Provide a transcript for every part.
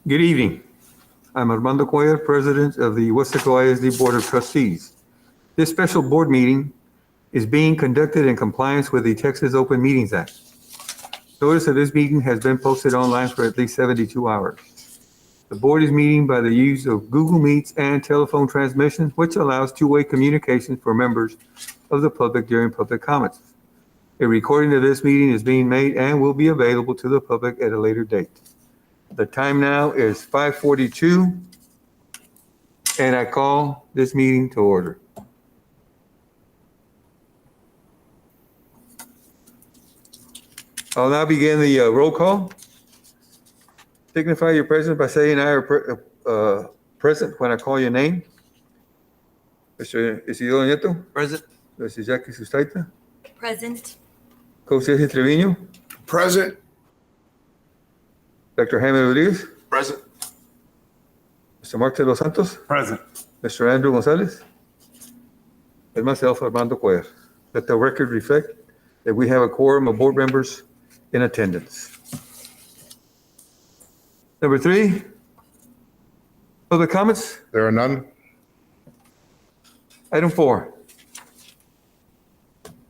Good evening. I'm Armando Cuellar, President of the Weslaco ISD Board of Trustees. This special board meeting is being conducted in compliance with the Texas Open Meetings Act. Notice of this meeting has been posted online for at least 72 hours. The board is meeting by the use of Google Meets and telephone transmission, which allows two-way communication for members of the public during public comments. A recording of this meeting is being made and will be available to the public at a later date. The time now is 5:42, and I call this meeting to order. I'll now begin the roll call. Signify your presence by saying I are present when I call your name. Mr. Isidoro Nieto. Present. Mrs. Jackie Sustaita. Present. Coach Jesse Trevino. Present. Dr. Jaime Rodriguez. Present. Mr. Mark de los Santos. Present. Mr. Andrew Gonzalez. And myself, Armando Cuellar. Let the record reflect that we have a quorum of board members in attendance. Number 3, public comments. There are none. Item 4.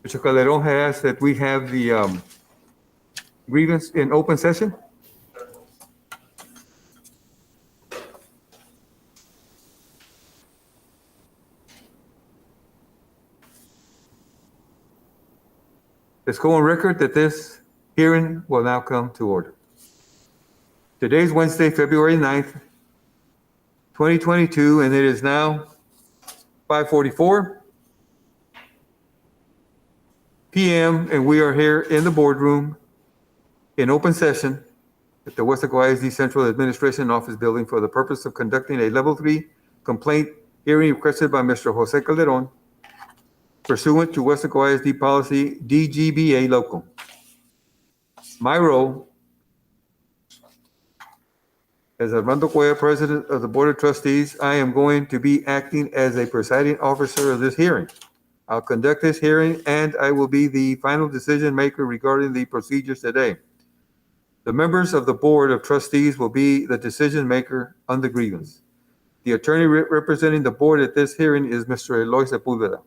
Mr. Calderon has asked that we have the grievance in open session. Let's go on record that this hearing will now come to order. Today is Wednesday, February 9th, 2022, and it is now 5:44 p.m., and we are here in the boardroom in open session at the Weslaco ISD Central Administration Office Building for the purpose of conducting a Level 3 complaint hearing requested by Mr. Jose Calderon pursuant to Weslaco ISD Policy DGBA Local. My role as Armando Cuellar, President of the Board of Trustees, I am going to be acting as a presiding officer of this hearing. I'll conduct this hearing and I will be the final decision maker regarding the procedures today. The members of the Board of Trustees will be the decision maker on the grievance. The attorney representing the board at this hearing is Mr. Eloy Sepulveda.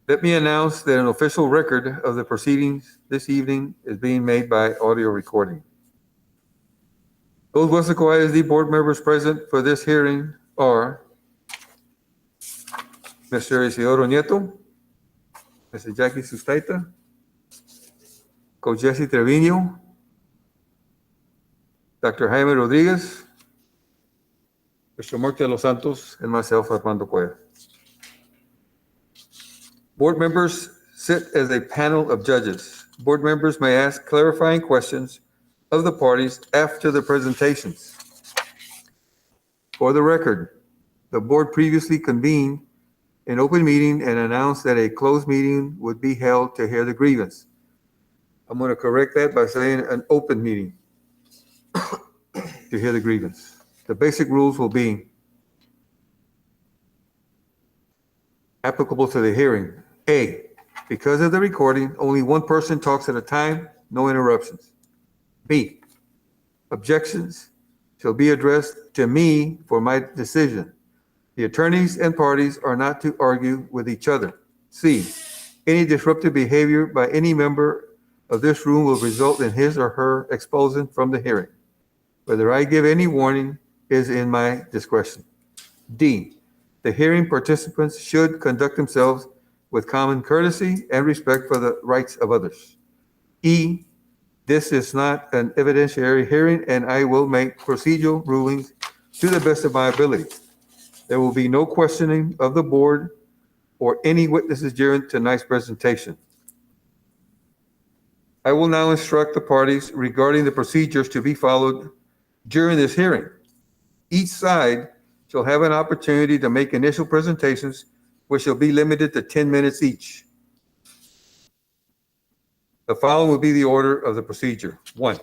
Let me announce that an official record of the proceedings this evening is being made by audio recording. Those Weslaco ISD board members present for this hearing are Mr. Isidoro Nieto, Mrs. Jackie Sustaita, Coach Jesse Trevino, Dr. Jaime Rodriguez, Mr. Mark de los Santos, and myself, Armando Cuellar. Board members sit as a panel of judges. Board members may ask clarifying questions of the parties after the presentations. For the record, the board previously convened an open meeting and announced that a closed meeting would be held to hear the grievance. I'm going to correct that by saying an open meeting to hear the grievance. The basic rules will be applicable to the hearing. A, because of the recording, only one person talks at a time, no interruptions. B, objections shall be addressed to me for my decision. The attorneys and parties are not to argue with each other. C, any disruptive behavior by any member of this room will result in his or her expulsion from the hearing. Whether I give any warning is in my discretion. D, the hearing participants should conduct themselves with common courtesy and respect for the rights of others. E, this is not an evidentiary hearing and I will make procedural rulings to the best of my ability. There will be no questioning of the board or any witnesses during tonight's presentation. I will now instruct the parties regarding the procedures to be followed during this hearing. Each side shall have an opportunity to make initial presentations, which shall be limited to 10 minutes each. The following will be the order of the procedure. 1,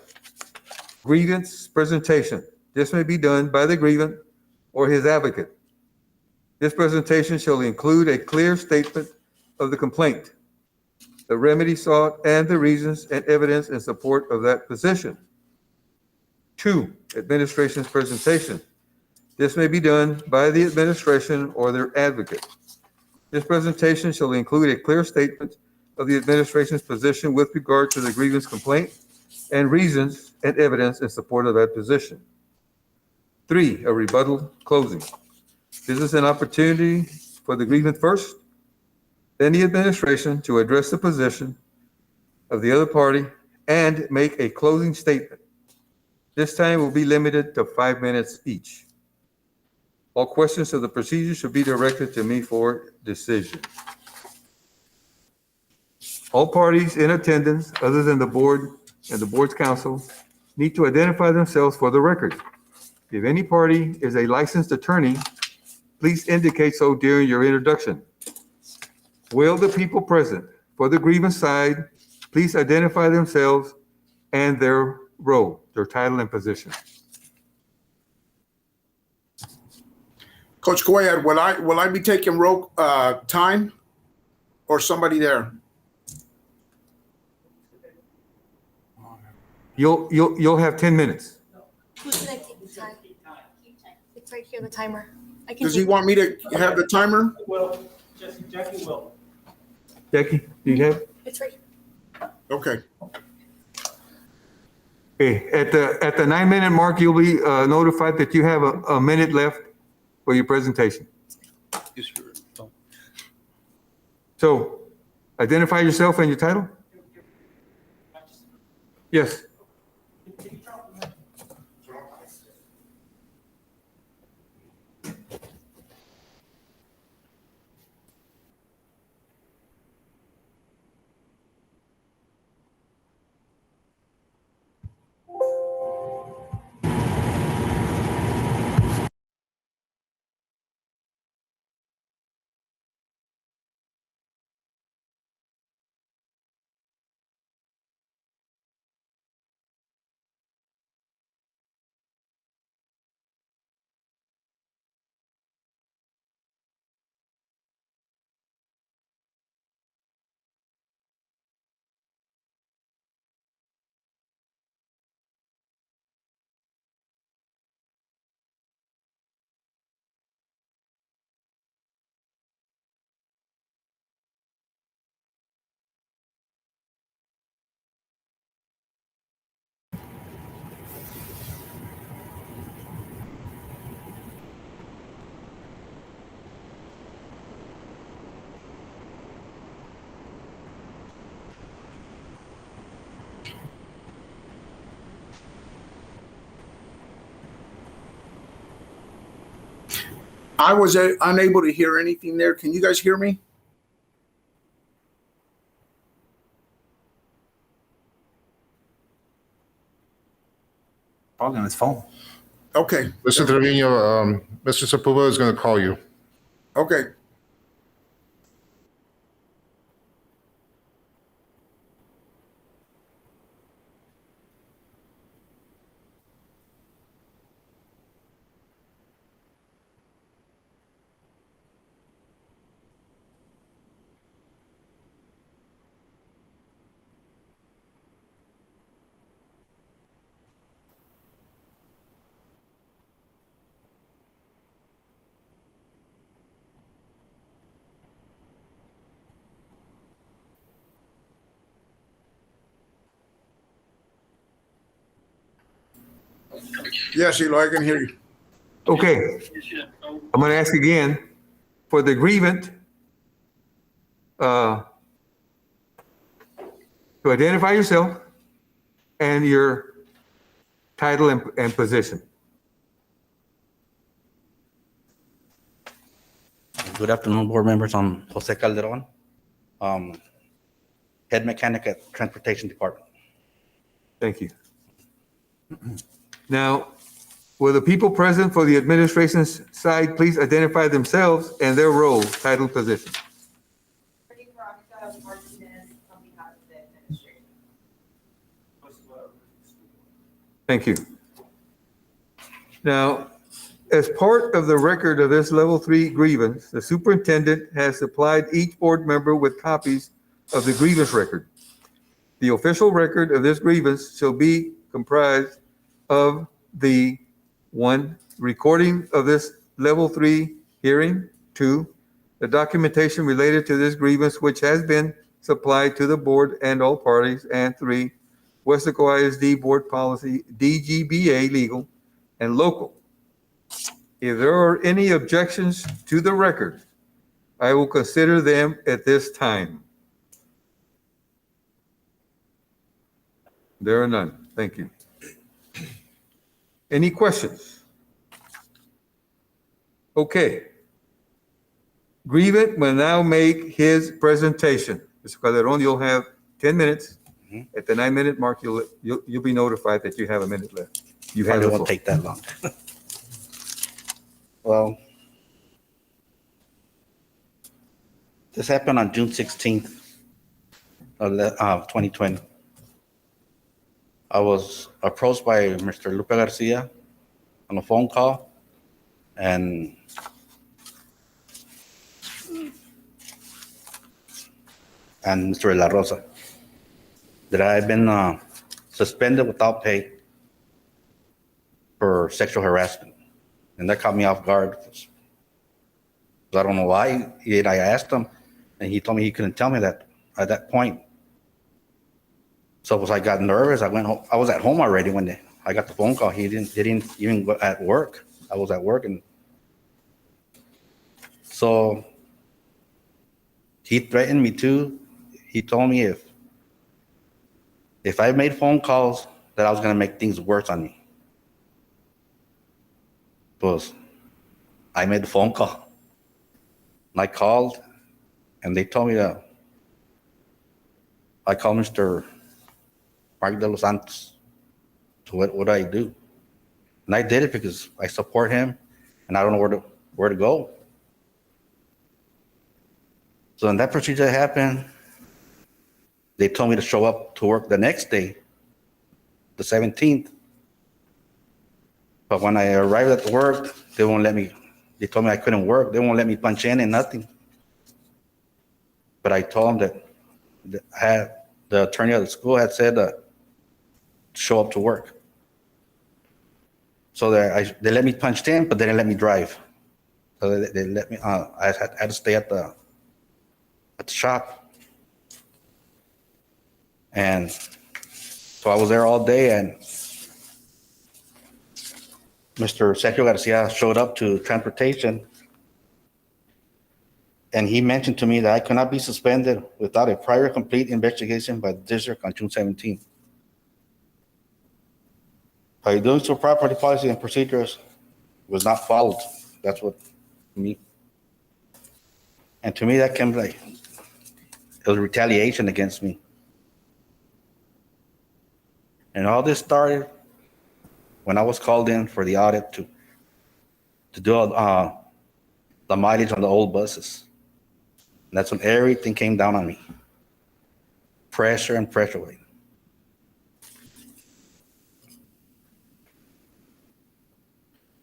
grievance presentation. This may be done by the grievant or his advocate. This presentation shall include a clear statement of the complaint, the remedy sought, and the reasons and evidence in support of that position. 2, administration's presentation. This may be done by the administration or their advocate. This presentation shall include a clear statement of the administration's position with regard to the grievance complaint and reasons and evidence in support of that position. 3, a rebuttal closing. This is an opportunity for the grievant first, then the administration to address the position of the other party and make a closing statement. This time will be limited to 5 minutes each. All questions of the procedure should be directed to me for decision. All parties in attendance, other than the board and the board's counsel, need to identify themselves for the record. If any party is a licensed attorney, please indicate so during your introduction. Will the people present for the grievance side please identify themselves and their role, their title and position? Coach Cuellar, will I be taking time or somebody there? You'll have 10 minutes. Who's gonna take the time? It's right here, the timer. I can. Does he want me to have the timer? Well, Jackie will. Jackie, do you have? It's right here. Okay. Okay, at the 9-minute mark, you'll be notified that you have a minute left for your presentation. So, identify yourself and your title. Yes. I was unable to hear anything there. Can you guys hear me? Probably on his phone. Okay. Mr. Trevino, Mr. Sepulveda is going to call you. Okay. Yes, Sheila, I can hear you. Okay. I'm going to ask again for the grievant to identify yourself and your title and position. Good afternoon, board members. I'm Jose Calderon, head mechanic at Transportation Department. Thank you. Now, will the people present for the administration's side please identify themselves and their role, title, position? Thank you. Now, as part of the record of this level 3 grievance, the superintendent has supplied each board member with copies of the grievance record. The official record of this grievance shall be comprised of the, one, recording of this level 3 hearing, 2, the documentation related to this grievance which has been supplied to the board and all parties, and 3, Weslaco ISD board policy, DGBA legal and local. If there are any objections to the record, I will consider them at this time. There are none. Thank you. Any questions? Okay. Grievant will now make his presentation. Mr. Calderon, you'll have 10 minutes. At the 9-minute mark, you'll be notified that you have a minute left. You have Probably the won't floor. take that long. Well, this happened on June 16th of 2020. I was approached by Mr. Lupe Garcia on a phone call, and Mr. La Rosa, that I had been suspended without pay for sexual harassment. And that caught me off guard. I don't know why. I asked him, and he told me he couldn't tell me that at that point. So I got nervous. I went home. I was at home already when I got the phone call. He didn't even go at work. I was at work, and so he threatened me too. He told me if I made phone calls, that I was going to make things worse on me. Because I made the phone call. And I called, and they told me that I called Mr. Mark de los Santos. So what do I do? And I did it because I support him, and I don't know where to go. So when that procedure happened, they told me to show up to work the next day, the 17th. But when I arrived at the work, they won't let me. They told me I couldn't work. They won't let me punch in and nothing. But I told them that the attorney of the school had said to show up to work. So they let me punch in, but they didn't let me drive. So they let me. I had to stay at the shop. And so I was there all day, and Mr. Sergio Garcia showed up to transportation, and he mentioned to me that I could not be suspended without a prior complete investigation by the district on June 17th. By doing so, property policy and procedures was not followed. That's what me. And to me, that came like it was retaliation against me. And all this started when I was called in for the audit to do the mileage on the old buses. And that's when everything came down on me. Pressure and pressure.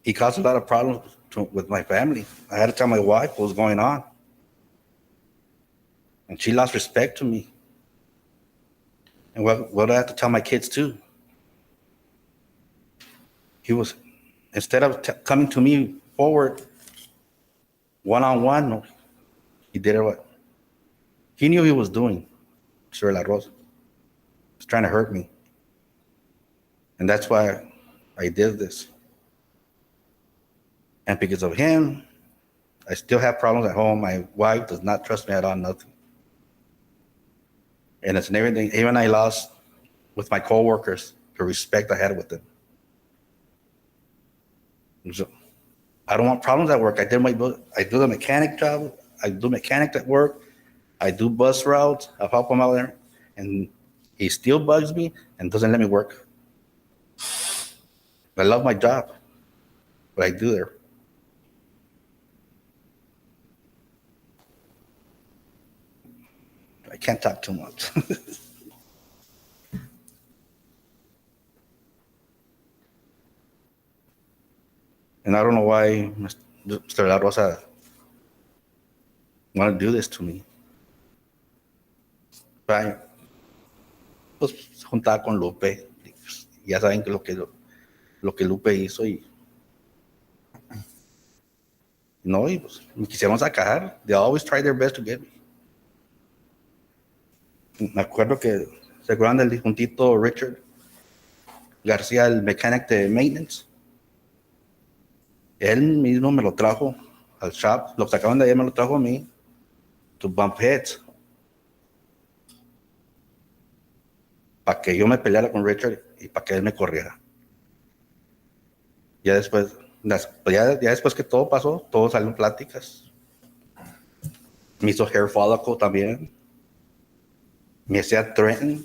He caused a lot of problems with my family. I had to tell my wife what was going on. And she lost respect to me. And what do I have to tell my kids too? He was, instead of coming to me forward, one-on-one, he did it what? He knew he was doing, Sir La Rosa. He was trying to hurt me. And that's why I did this. And because of him, I still have problems at home. My wife does not trust me at all, nothing. And it's everything. Even I lost with my coworkers the respect I had with them. So I don't want problems at work. I do the mechanic job. I do mechanic at work. I do bus routes. I help him out there, and he still bugs me and doesn't let me work. I love my job, what I do there. I can't talk too much. And I don't know why Mr. La Rosa wanted to do this to me. But I pues, juntaba con Lupe. Ya saben que lo que lo que Lupe hizo y no, y pues me quisieron sacar. They always try their best to get me. Me acuerdo que se acuerdan del dijuntito Richard García, el mechanic de maintenance. Él mismo me lo trajo al shop, lo sacaron de ahí y me lo trajo a mí to bump heads. Para que yo me peleara con Richard y para que él me corriera. Ya después, ya después que todo pasó, todo salió en pláticas. Me hizo hair follicle también. Me hacía threaten.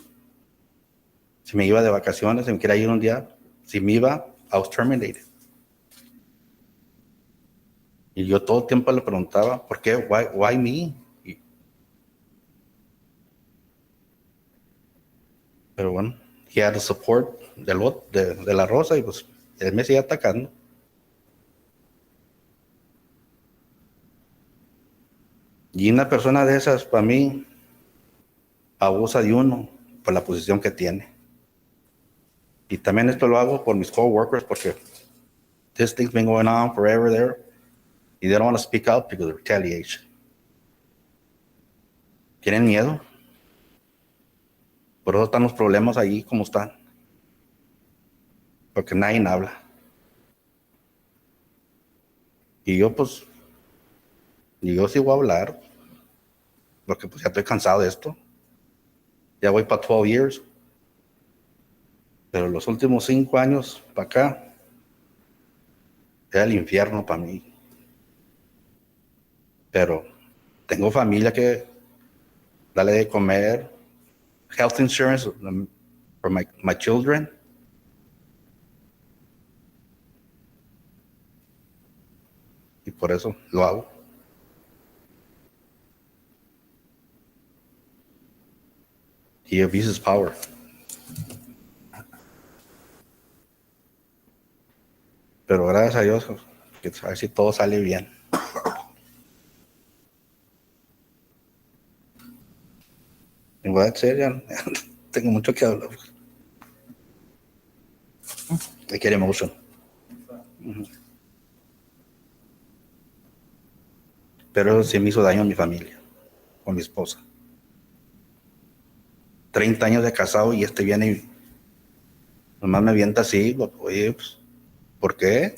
Si me iba de vacaciones, si me quería ir un día, si me iba, I was terminated. Y yo todo el tiempo le preguntaba, ¿por qué? Why me? Pero bueno, he had the support de la Rosa y pues él me seguía atacando. Y una persona de esas, para mí, abusa de uno por la posición que tiene. Y también esto lo hago por mis coworkers porque this thing's been going on forever there. Y they don't want to speak out because of retaliation. ¿Tienen miedo? Por eso están los problemas ahí como están. Porque nadie habla. Y yo pues, sí voy a hablar. Porque pues ya estoy cansado de esto. Ya voy para 12 years. Pero los últimos 5 años para acá, era el infierno para mí. Pero tengo familia que darle de comer, health insurance for my children. Y por eso lo hago. He abuses power. Pero gracias a Dios, que a ver si todo sale bien. Y voy a decir, ya tengo mucho que hablar. I get emotion. Pero eso sí me hizo daño a mi familia, con mi esposa. 30 años de casado y viene y nomás me avienta así. Oye, pues, ¿por qué?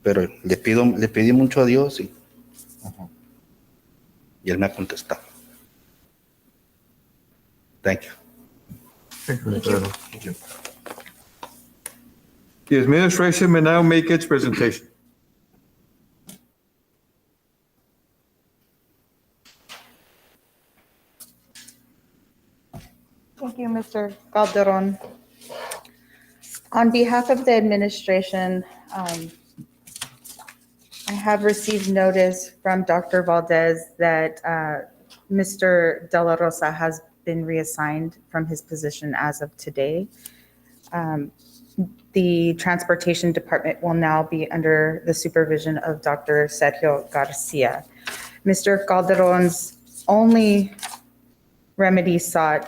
Pero le pedí mucho a Dios y él me ha contestado. Thank you. Thank you. The administration may now make its presentation. Thank you, Mr. Calderon. On behalf of the administration, I have received notice from Dr. Valdez that Mr. De La Rosa has been reassigned from his position as of today. The Transportation Department will now be under the supervision of Dr. Sergio Garcia. Mr. Calderon's only remedy sought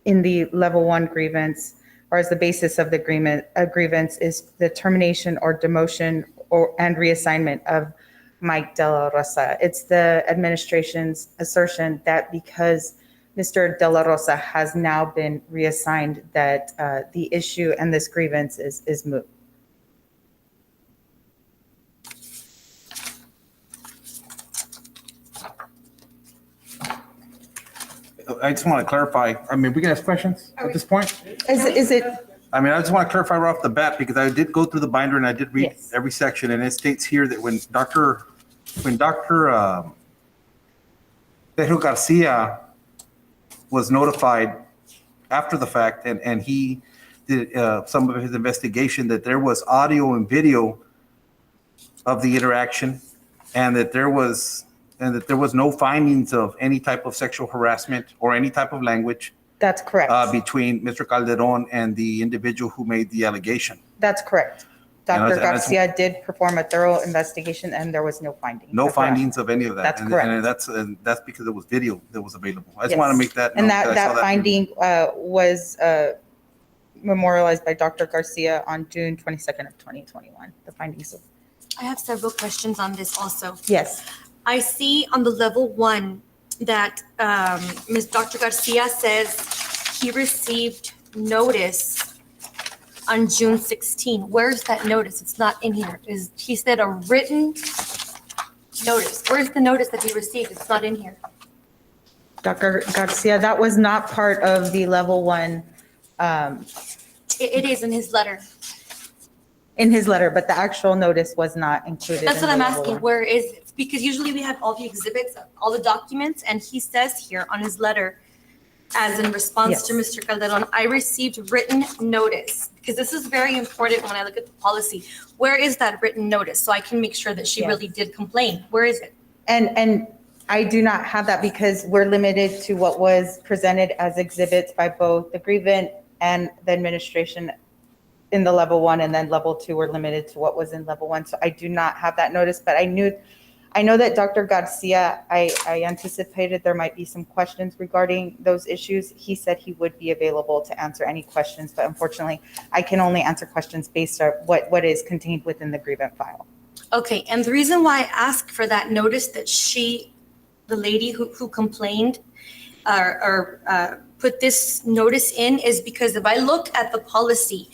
in the level 1 grievance, or as the basis of the grievance, is the termination or demotion and reassignment of Mike De La Rosa. It's the administration's assertion that because Mr. De La Rosa has now been reassigned, that the issue and this grievance is moot. I just want to clarify. I mean, we can ask questions at this point. Is it, I mean, I just want to clarify right off the bat because I did go through the binder and I did read Yes. every section, and it states here that when Dr. Sergio Garcia was notified after the fact, and he did some of his investigation, that there was audio and video of the interaction, and that there was no findings of any type of sexual harassment or any type of language that's correct. between Mr. Calderon and the individual who made the allegation. That's correct. Dr. And I just- Garcia did perform a thorough investigation and there was no findings. No of findings of any of that. That's And- correct. And that's because it was video that was available. I just Yes. want to make that. And note I saw that video. finding was memorialized by Dr. Garcia on June 22nd of 2021, the findings of, I have several questions on this also. yes. I see on the level 1 that Ms. Dr. Garcia says he received notice on June 16. Where's that notice? It's not in here. He said a written notice. Where's the notice that he received? It's not in here. Dr. Garcia, that was not part of the level 1 It is in his letter. in his letter, but the actual notice was not included. That's in what the I'm level asking. one. Where is it? Because usually we have all the exhibits, all the documents, and he says here on his letter, as in response to Mr. Calderon, I received written notice. Because this is very important when I look at the policy. Where is that written notice? So I can make sure that she really did complain. Where is it? And I do not have that because we're limited to what was presented as exhibits by both the grievant and the administration in the level 1, and then level 2 we're limited to what was in level 1. So I do not have that notice, but I know that Dr. Garcia, I anticipated there might be some questions regarding those issues. He said he would be available to answer any questions, but unfortunately, I can only answer questions based on what is contained within the grievance file. Okay, and the reason why I asked for that notice that the lady who complained put this notice in is because if I look at the policy,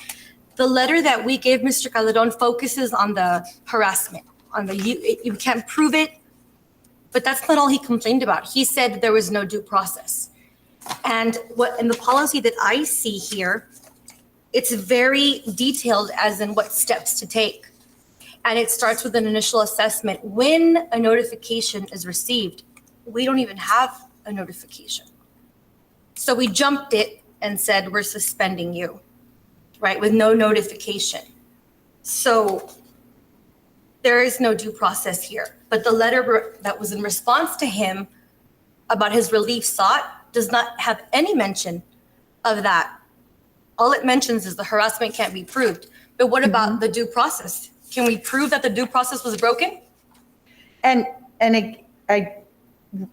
the letter that we gave Mr. Calderon focuses on the harassment, on the you can't prove it, but that's not all he complained about. He said there was no due process. And what in the policy that I see here, it's very detailed as in what steps to take. And it starts with an initial assessment. When a notification is received, we don't even have a notification. So we jumped it and said, we're suspending you, right, with no notification. So there is no due process here. But the letter that was in response to him about his relief sought does not have any mention of that. All it mentions is the harassment can't be proved. But what about the due process? Can we prove that the due process was broken? And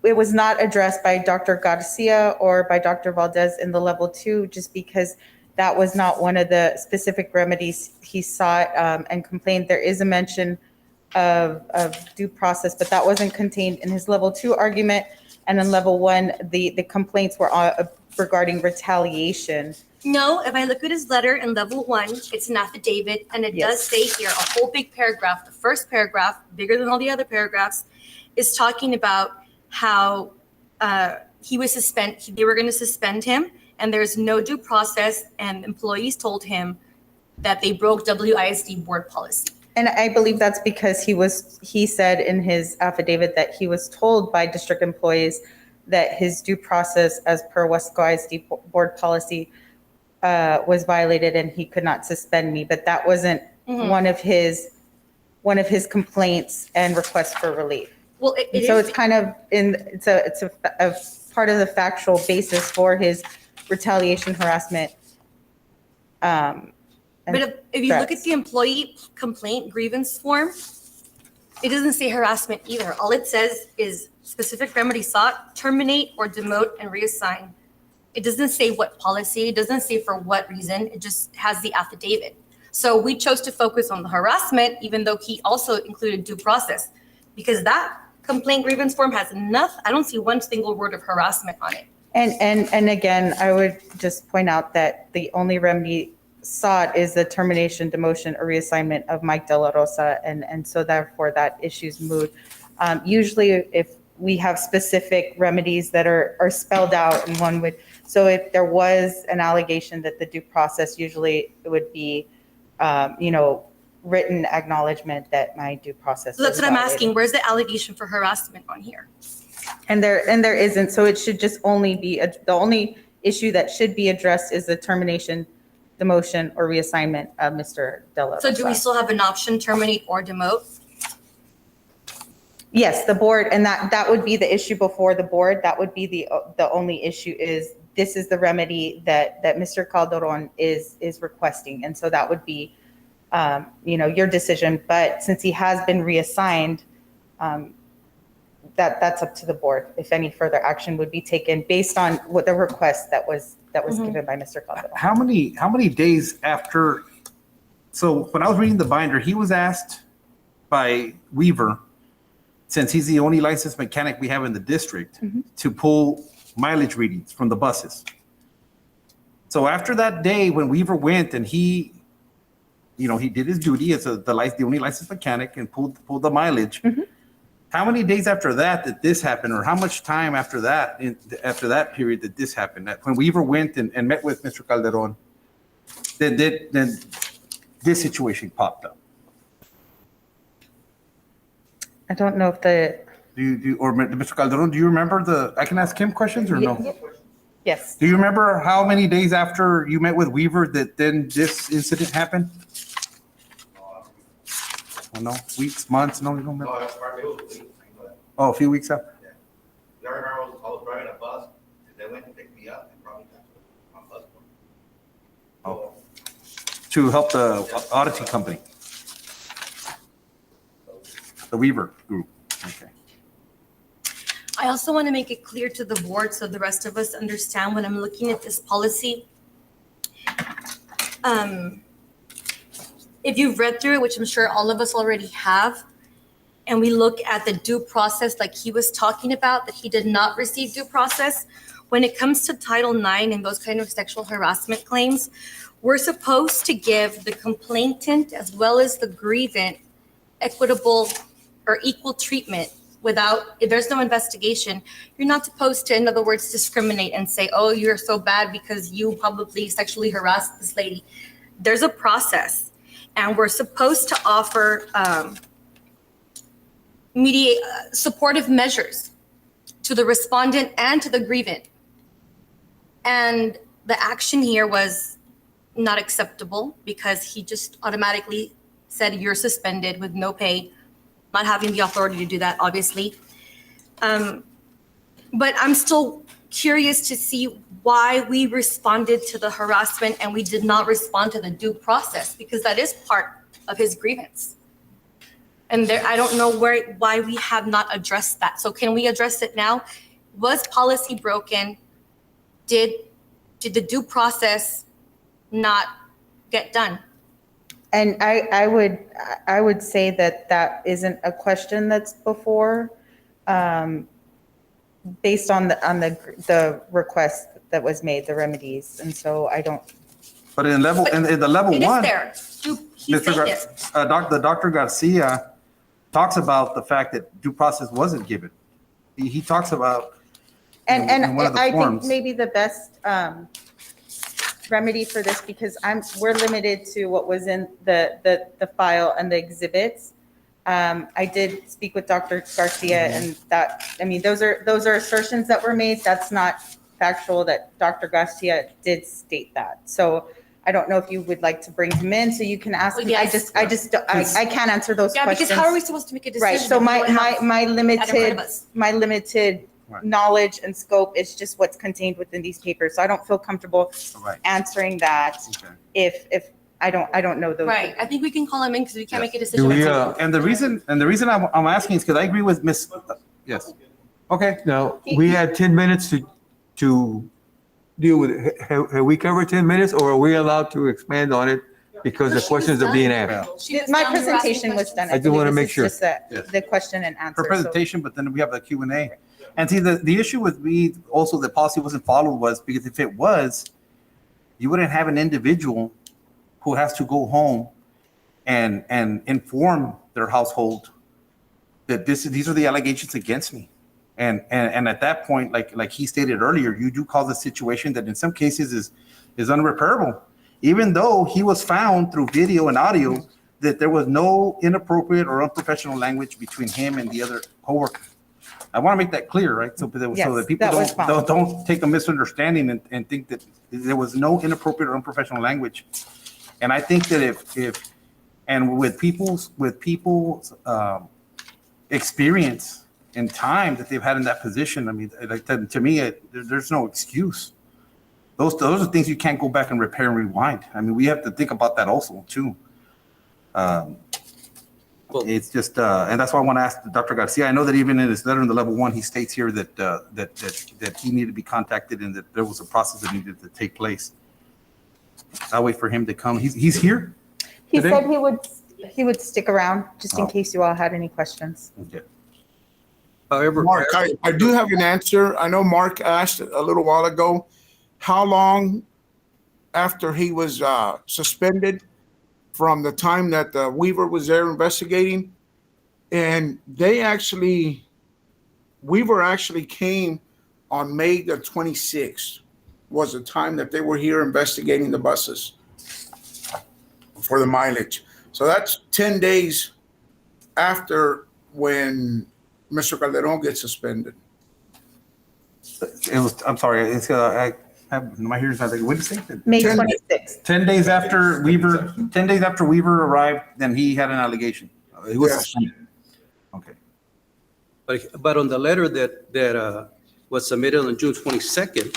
it was not addressed by Dr. Garcia or by Dr. Valdez in the level 2, just because that was not one of the specific remedies he sought and complained. There is a mention of due process, but that wasn't contained in his level 2 argument. And in level 1, the complaints were regarding retaliation. No, if I look at his letter in level 1, it's an affidavit, and it does say here, a whole big paragraph, the first paragraph, bigger than all the other paragraphs, is talking about how they were going to suspend him, and there's no due process, and employees told him that they broke WISD board policy. And I believe that's because he said in his affidavit that he was told by district employees that his due process as per Weslaco ISD board policy was violated and he could not suspend me, but that wasn't one of his complaints and requests for relief. Well, So it's kind of it's a part of the factual basis for his retaliation, harassment. But if you look at the employee complaint grievance form, it doesn't say harassment either. All it says is specific remedy sought, terminate or demote and reassign. It doesn't say what policy, it doesn't say for what reason, it just has the affidavit. So we chose to focus on the harassment, even though he also included due process, because that complaint grievance form has enough, I don't see one single word of harassment on it. And again, I would just point out that the only remedy sought is the termination, demotion, or reassignment of Mike De La Rosa, and so therefore that issue's moot. Usually if we have specific remedies that are spelled out and one would, so if there was an allegation that the due process, usually it would be, written acknowledgement that my due process. So that's was what I'm violated. asking, where's the allegation for harassment on here? And there isn't, so it should just only be, the only issue that should be addressed is the termination, demotion, or reassignment of Mr. De La Rosa. So do we still have an option, terminate or demote? Yes, the board, and that would be the issue before the board. That would be the only issue is, this is the remedy that Mr. Calderon is requesting. And so that would be your decision. But since he has been reassigned, that's up to the board if any further action would be taken based on what the request that was given by Mr. Calderon. How many days after? So when I was reading the binder, he was asked by Weaver, since he's the only licensed mechanic we have in the district, to pull mileage readings from the buses. So after that day when Weaver went and he did his duty as the only licensed mechanic and pulled the mileage. How many days after that did this happen, or how much time after that period did this happen? That when Weaver went and met with Mr. Calderon, then this situation popped up. I don't know if Mr. Calderon, do you remember I can ask him questions or no? Yes. Do you remember how many days after you met with Weaver that then this incident happened? Oh, no, weeks, months, no, you don't remember? No, it was a week. Oh, a few weeks after? I remember I was driving a bus, and they went to pick me up and brought me back to my bus. Oh. To help the auditing company? The Weaver group, okay. I also want to make it clear to the board so the rest of us understand when I'm looking at this policy. If you've read through it, which I'm sure all of us already have, and we look at the due process like he was talking about, that he did not receive due process, when it comes to Title IX and those kind of sexual harassment claims, we're supposed to give the complainant as well as the grievant equitable or equal treatment if there's no investigation. You're not supposed to, in other words, discriminate and say, oh, you're so bad because you probably sexually harassed this lady. There's a process, and we're supposed to offer supportive measures to the respondent and to the grievant. And the action here was not acceptable because he just automatically said you're suspended with no pay, not having the authority to do that, obviously. But I'm still curious to see why we responded to the harassment and we did not respond to the due process, because that is part of his grievance. And I don't know why we have not addressed that. So can we address it now? Was policy broken? Did the due process not get done? And I would say that isn't a question that's before, based on the request that was made, the remedies, and so I don't. But in the level one, It is there. He said it. Dr. Garcia talks about the fact that due process wasn't given. He talks about in one of the I forms. think maybe the best remedy for this, because we're limited to what was in the file and the exhibits. I did speak with Dr. Garcia, and those are assertions that were made. That's not factual. That Dr. Garcia did state that. So I don't know if you would like to bring him in so you can ask him. Yes. I can't answer those Yeah, questions. because how are we supposed to make a decision? Right. So if we don't have my that in front of us? limited Right. knowledge and scope is just what's contained within these papers. So I don't feel comfortable Right. answering that Okay. if I don't know those. Right. I think we can call him in because we can't make a Do decision. we, And the reason I'm asking is because I agree with Miss. Yes. Okay. now, we had 10 minutes to deal with it. Have we covered 10 minutes, or are we allowed to expand on it because the questions are being asked? She was My down, you were asking presentation was done. I do wanna believe make this sure. is just the question and answer. Her presentation, but then we have the Q&A. And see, the issue with me also, the policy wasn't followed was because if it was, you wouldn't have an individual who has to go home and inform their household that these are the allegations against me. And at that point, like he stated earlier, you do cause a situation that in some cases is unrepairable. Even though he was found through video and audio that there was no inappropriate or unprofessional language between him and the other coworker. I want to make that clear, right? So that people that was found. don't take a misunderstanding and think that there was no inappropriate or unprofessional language. And I think that if with people's experience and time that they've had in that position, I mean, like to me, there's no excuse. Those are things you can't go back and repair and rewind. I mean, we have to think about that also too. It's just, and that's why I want to ask Dr. Garcia. I know that even in his letter in the level 1, he states here that he needed to be contacted and that there was a process that needed to take place. I'll wait for him to come. He's here? He Today? said he would stick around just in Oh. case you all had any questions. Okay. However, Mark, I do have an answer. I know Mark asked a little while ago, how long after he was suspended from the time that Weaver was there investigating? And Weaver actually came on May the 26th, was the time that they were here investigating the buses for the mileage. So that's 10 days after when Mr. Calderon gets suspended. It was, I'm sorry, it's, I have, my hearing's not like, what did you say? May 10 26th. 10 days after Weaver, 10 days after Weaver arrived, then he had an allegation. He was Yes. suspended. Okay. But on the letter that was submitted on June 22nd,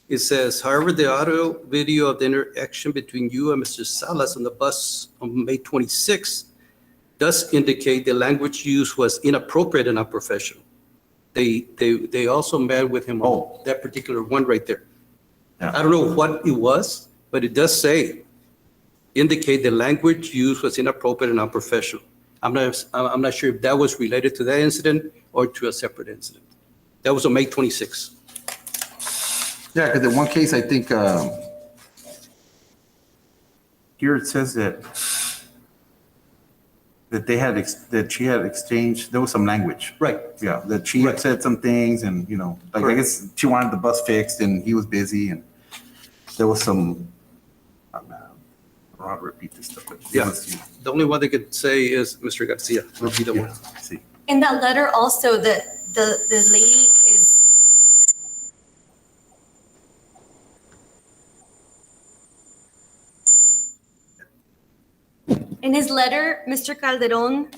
it says, however, the audio video of the interaction between you and Mr. Salas on the bus on May 26th does indicate the language used was inappropriate and unprofessional. They also met with him on that particular one right there. Yeah. I don't know what it was, but it does say, indicate the language used was inappropriate and unprofessional. I'm not sure if that was related to that incident or to a separate incident. That was on May 26th. Yeah, because in one case, I think, here it says that that she had exchanged, there was some language. Right. Yeah, that she had said some things and, you know, like, I Correct. guess she wanted the bus fixed and he was busy and there was some, I don't want to repeat this stuff, but. it Yeah. was, you know, The only one that could say is Mr. Garcia. Would be the one. yeah, see. In that letter also, the lady is, in his letter, Mr. Calderon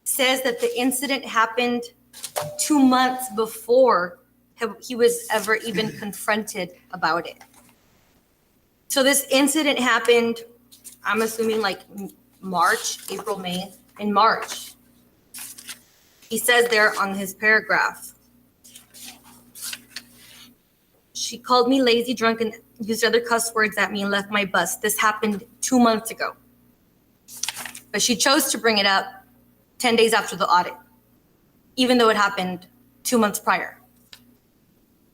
says that the incident happened 2 months before he was ever even confronted about it. So this incident happened, I'm assuming like March, April, May, in March. He says there on his paragraph, she called me lazy, drunk, and used other cuss words at me and left my bus. This happened 2 months ago. But she chose to bring it up 10 days after the audit, even though it happened 2 months prior.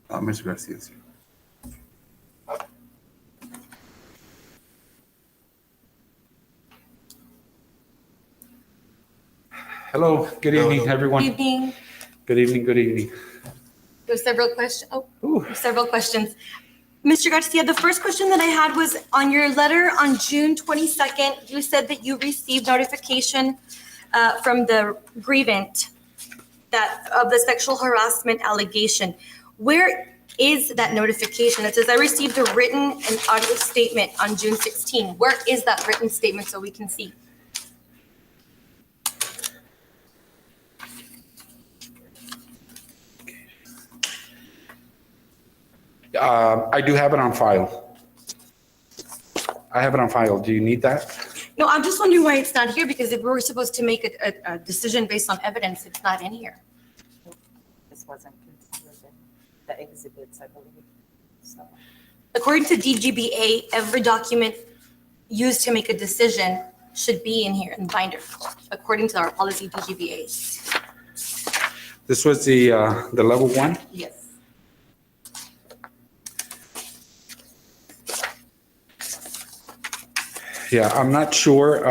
Mr. Garcia is here. Hello, good evening, everyone. Evening. Good evening, good evening. There's several questions. Several questions. Mr. Garcia, the first question that I had was on your letter on June 22nd, you said that you received notification from the grievant of the sexual harassment allegation. Where is that notification? It says, I received a written and audio statement on June 16. Where is that written statement so we can see? I do have it on file. I have it on file. Do you need that? No, I'm just wondering why it's not here, because if we're supposed to make a decision based on evidence, it's not in here. This wasn't considered in the exhibits, I believe. So According to DGBA, every document used to make a decision should be in here in binder, according to our policy DGBA. This was the level one? Yes. Yeah, I'm not sure.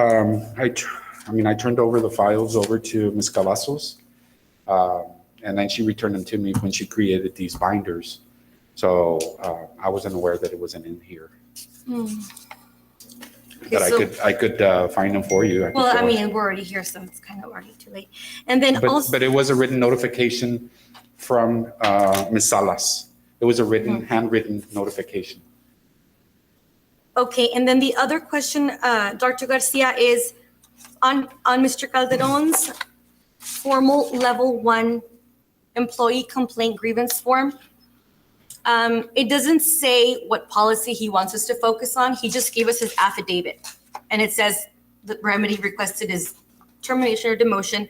I turned over the files over to Ms. Cavazos. And then she returned them to me when she created these binders. So I wasn't aware that it wasn't in here. But I could find them for you. Well, I mean, we're already here, so it's kind of already too late. And then also, But it was a written notification from Ms. Salas. It was a written, handwritten notification. okay, and then the other question, Dr. Garcia, is on Mr. Calderon's formal level 1 employee complaint grievance form. It doesn't say what policy he wants us to focus on. He just gave us his affidavit. And it says the remedy requested is termination or demotion.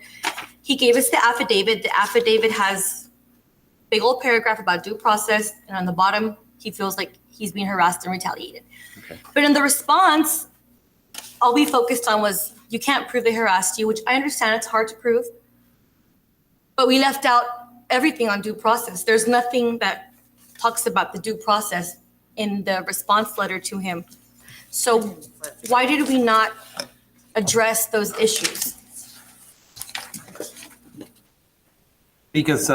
He gave us the affidavit. The affidavit has big old paragraph about due process, and on the bottom, he feels like he's being harassed and retaliated. Okay. But in the response, all we focused on was you can't prove they harassed you, which I understand it's hard to prove. But we left out everything on due process. There's nothing that talks about the due process in the response letter to him. So why did we not address those issues? Because,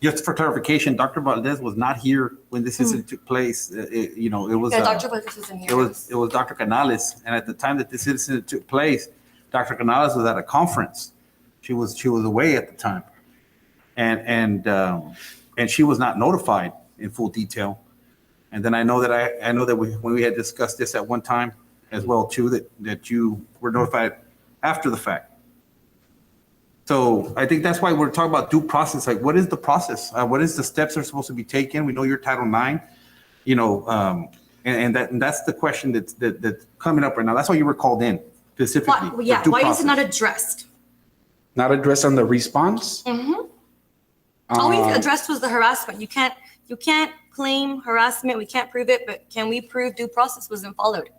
just for clarification, Dr. Valdez was not here when this incident took place. It was. Yeah, Dr. Valdez isn't here. It was Dr. Canales, and at the time that this incident took place, Dr. Canales was at a conference. She was away at the time, and she was not notified in full detail. And then I know that when we had discussed this at one time as well too, that you were notified after the fact. So I think that's why we're talking about due process. Like, what is the process? What is the steps that are supposed to be taken? We know you're Title IX, and that's the question that's coming up right now. That's why you were called in specifically. Why is it not addressed? Not addressed on the response? Mm-hmm. All we addressed was the harassment. You can't claim harassment. We can't prove it, but can we prove due process wasn't followed?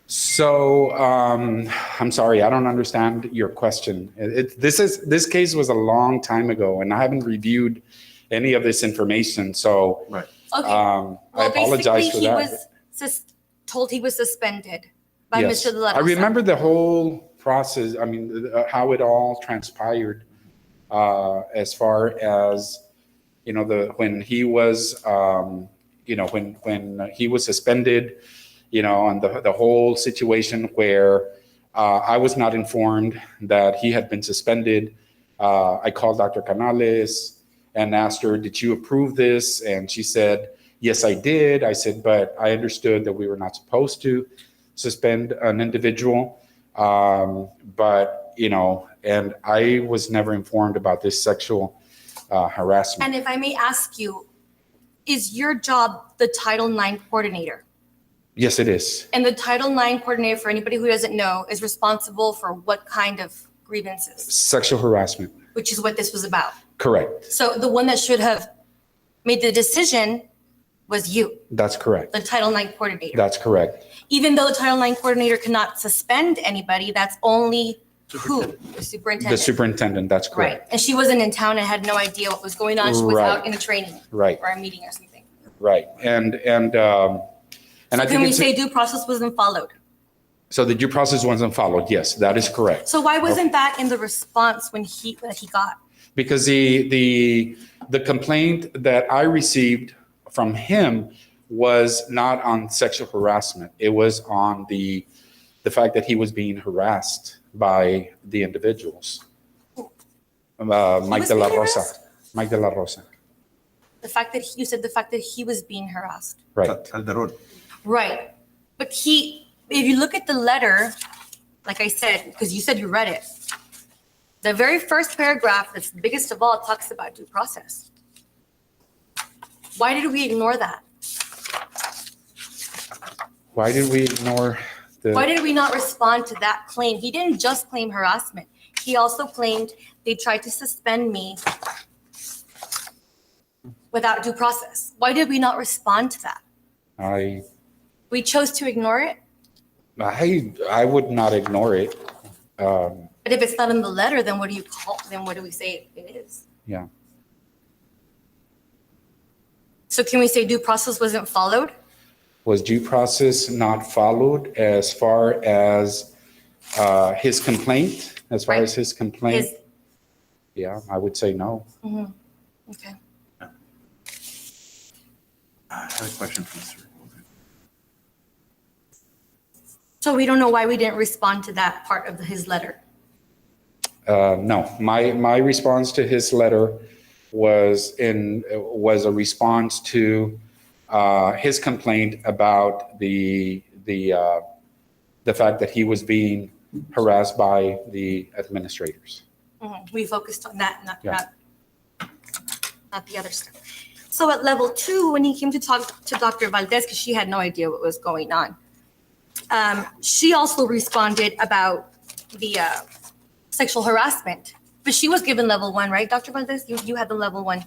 So, I'm sorry, I don't understand your question. This case was a long time ago, and I haven't reviewed any of this information, so Right. Okay. I apologize for basically, that. he was told he was suspended by Yes. Mr. Leto. I remember the whole process, how it all transpired, as far as, when he was, when he was suspended, and the whole situation where I was not informed that he had been suspended. I called Dr. Canales and asked her, did you approve this? And she said, yes, I did. I said, but I understood that we were not supposed to suspend an individual. And I was never informed about this sexual harassment. And if I may ask you, is your job the Title IX coordinator? Yes, it is. And the Title IX coordinator, for anybody who doesn't know, is responsible for what kind of grievances, Sexual harassment. which is what this was about. Correct. So the one that should have made the decision was you, That's correct. the Title IX coordinator. That's correct. Even though the Title IX coordinator cannot suspend anybody, that's only who? The superintendent. The superintendent, that's Right. correct. And she wasn't in town and had no idea what was going on. She was Right. out in a training Right, or a meeting or something. right. And I Can think we it's, say due process wasn't followed? so the due process wasn't followed. Yes, that is correct. So why wasn't that in the response that he got? Because the complaint that I received from him was not on sexual harassment. It was on the fact that he was being harassed by the individuals. Mike de la being Rosa. harassed? Mike de la Rosa. The fact that you said the fact that he was being harassed. Right. Calderon. Right. But if you look at the letter, like I said, because you said you read it, the very first paragraph, that's the biggest of all, talks about due process. Why did we ignore that? Why did we ignore Why the, did we not respond to that claim? He didn't just claim harassment. He also claimed they tried to suspend me without due process. Why did we not respond to that? We chose to ignore it. I would not ignore it. But if it's not in the letter, then what do we say it is? Yeah. So can we say due process wasn't followed? Was due process not followed as far as his complaint? As far Right. as his complaint? His- Yeah, I would say no. Okay. I have a question for Mr. So we don't know why we didn't respond to that part of his letter. No, my response to his letter was a response to his complaint about the fact that he was being harassed by the administrators. We focused on that, Yeah. not the other stuff. So at level 2, when he came to talk to Dr. Valdez, because she had no idea what was going on, She also responded about the sexual harassment, but she was given level 1, right, Dr. Valdez? You had the level 1.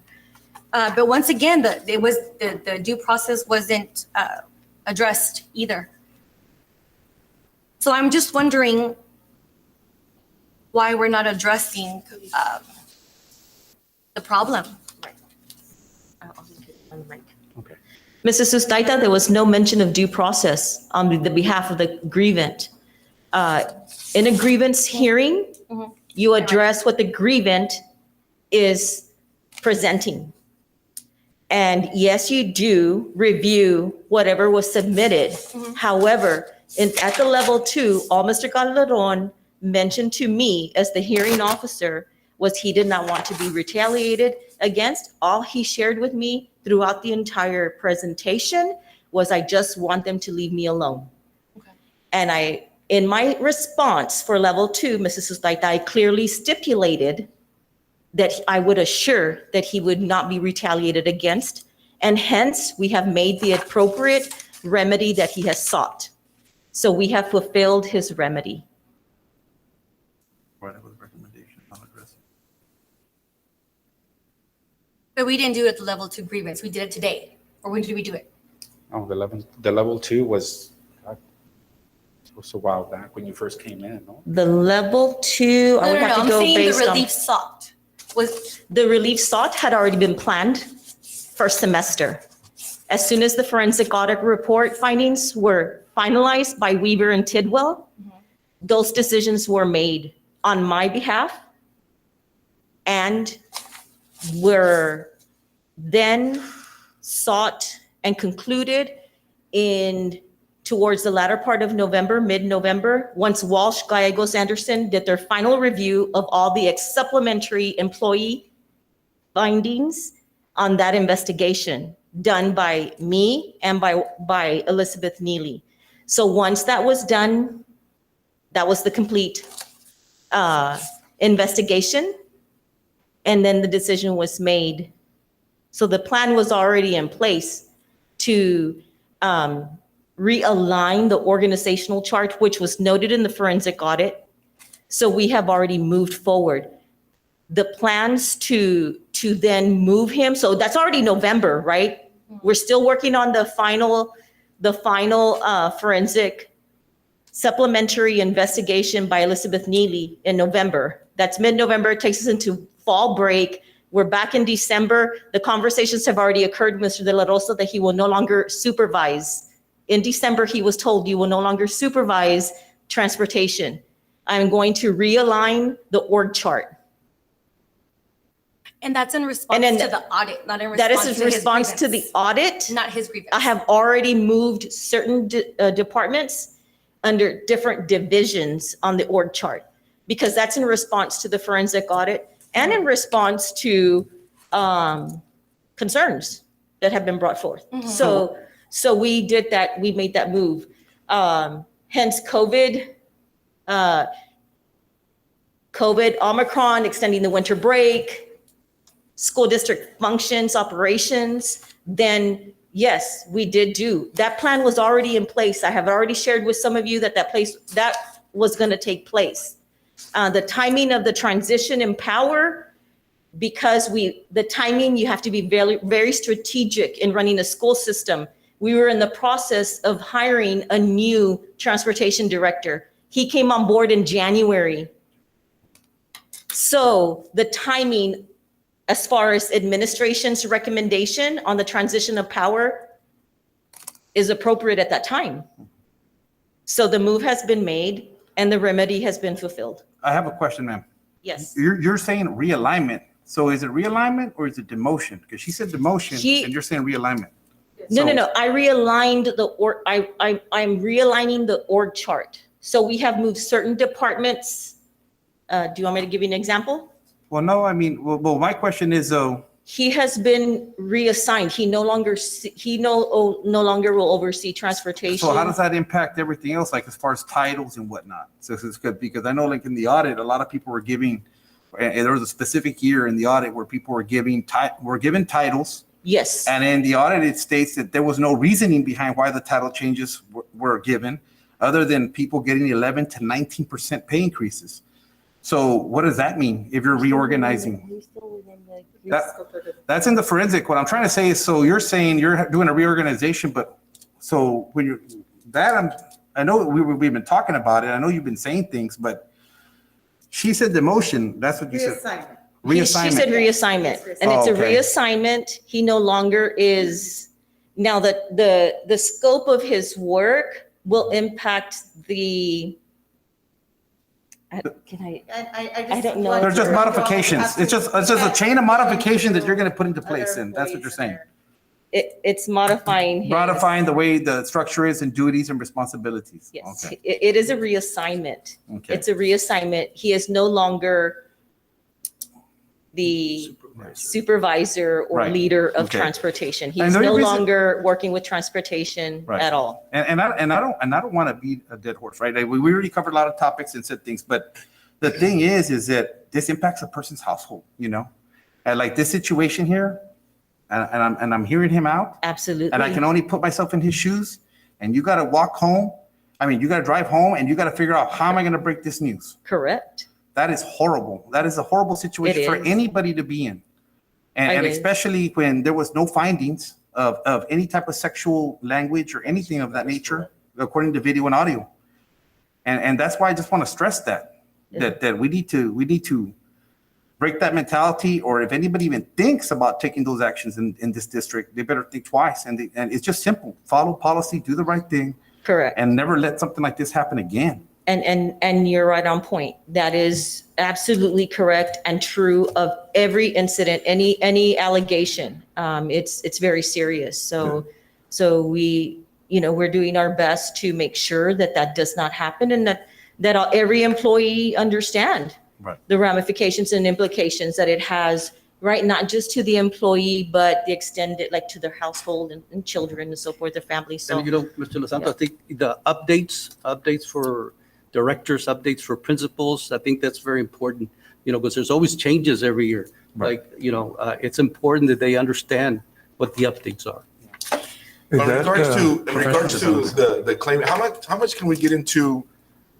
But once again, the due process wasn't addressed either. So I'm just wondering why we're not addressing the problem. Okay. Mrs. Sustaita, there was no mention of due process on the behalf of the grievant. In a grievance hearing, you address what the grievant is presenting. And yes, you do review whatever was submitted. However, at the level 2, all Mr. Calderon mentioned to me as the hearing officer was he did not want to be retaliated against. All he shared with me throughout the entire presentation was, I just want them to leave me alone. Okay. And in my response for level 2, Mrs. Sustaita, I clearly stipulated that I would assure that he would not be retaliated against. And hence, we have made the appropriate remedy that he has sought. So we have fulfilled his remedy. But we didn't do it at the level 2 grievance. We did it today. Or when did we do it? Oh, the level 2 was a while back when you first came in, no? The level 2, I would have to I'm go saying based the on. relief sought was, The relief sought had already been planned first semester. As soon as the forensic audit report findings were finalized by Weaver and Tidwell, those decisions were made on my behalf and were then sought and concluded towards the latter part of November, mid-November, once Walsh, Gallegos, Anderson did their final review of all the supplementary employee findings on that investigation done by me and by Elizabeth Neely. So once that was done, that was the complete investigation. And then the decision was made. So the plan was already in place to realign the organizational chart, which was noted in the forensic audit. So we have already moved forward. The plans to then move him, so that's already November, right? We're still working on the final forensic supplementary investigation by Elizabeth Neely in November. That's mid-November. It takes us into fall break. We're back in December. The conversations have already occurred, Mr. De La Rosa, that he will no longer supervise. In December, he was told you will no longer supervise transportation. I'm going to realign the org chart. and that's in response then to the audit, not in That response is to in his response to the grievance. audit. Not his grievance. I have already moved certain departments under different divisions on the org chart because that's in response to the forensic audit and in response to concerns that have been brought forth. So we did that, we made that move. Hence COVID, Omicron, extending the winter break, school district functions, operations, then yes, we did do. That plan was already in place. I have already shared with some of you that was going to take place. The timing of the transition in power, because the timing, you have to be very, very strategic in running a school system. We were in the process of hiring a new transportation director. He came on board in January. So the timing, as far as administration's recommendation on the transition of power, is appropriate at that time. So the move has been made and the remedy has been fulfilled. I have a question, ma'am. Yes. You're saying realignment. So is it realignment or is it demotion? Because she said demotion and you're saying realignment. No. I realigned I'm realigning the org chart. So we have moved certain departments. Do you want me to give you an example? Well, no, I mean, well, my question is, He has been reassigned. He no longer will oversee transportation. so how does that impact everything else, like as far as titles and whatnot? So it's good because I know like in the audit, a lot of people were giving, and there was a specific year in the audit where people were given titles. Yes. And in the audit, it states that there was no reasoning behind why the title changes were given. other than people getting 11 to 19% pay increases. So what does that mean if you're reorganizing? That's in the forensic. What I'm trying to say is, so you're saying you're doing a reorganization, but so when you're I know we've been talking about it. I know you've been saying things, but she said demotion. That's what you said. Reassignment. She said reassignment, and it's a okay. reassignment. He no longer is, now that the scope of his work will impact the, I don't know. They're just modifications. It's just a chain of modification that you're going to put into place, and that's what you're saying. It's modifying his. Modifying the way the structure is and duties and responsibilities. Yes, Okay. it is a reassignment. Okay. It's a reassignment. He is no longer the supervisor or Right. leader of Okay. transportation. I He's know no your reason- longer working with transportation Right. at all. And I don't want to beat a dead horse, right? Like, we already covered a lot of topics and said things, but the thing is that this impacts a person's household, you know? And like this situation here, and I'm hearing him out, Absolutely. and I can only put myself in his shoes, and you got to walk home. I mean, you got to drive home, and you got to figure out, how am I going to break this news? Correct. That is horrible. That is a horrible situation It for is. anybody to be in. And It is. especially when there was no findings of any type of sexual language or anything of that nature, according to video and audio. And that's why I just want to stress that we need to break that mentality, or if anybody even thinks about taking those actions in this district, they better think twice. And it's just simple. Follow policy, do the right thing, Correct. and never let something like this happen again. And you're right on point. That is absolutely correct and true of every incident, any allegation. It's very serious. So we're doing our best to make sure that does not happen, and that every employee understand Right. the ramifications and implications that it has, right? Not just to the employee, but the extended, like, to their household and children and so forth, their family. So And Mr. Los Santos, Yeah. I think the updates for directors, updates for principals, I think that's very important, because there's always changes every year. Right. Like, it's important that they understand what the updates are. In regards to the claim, how much can we get into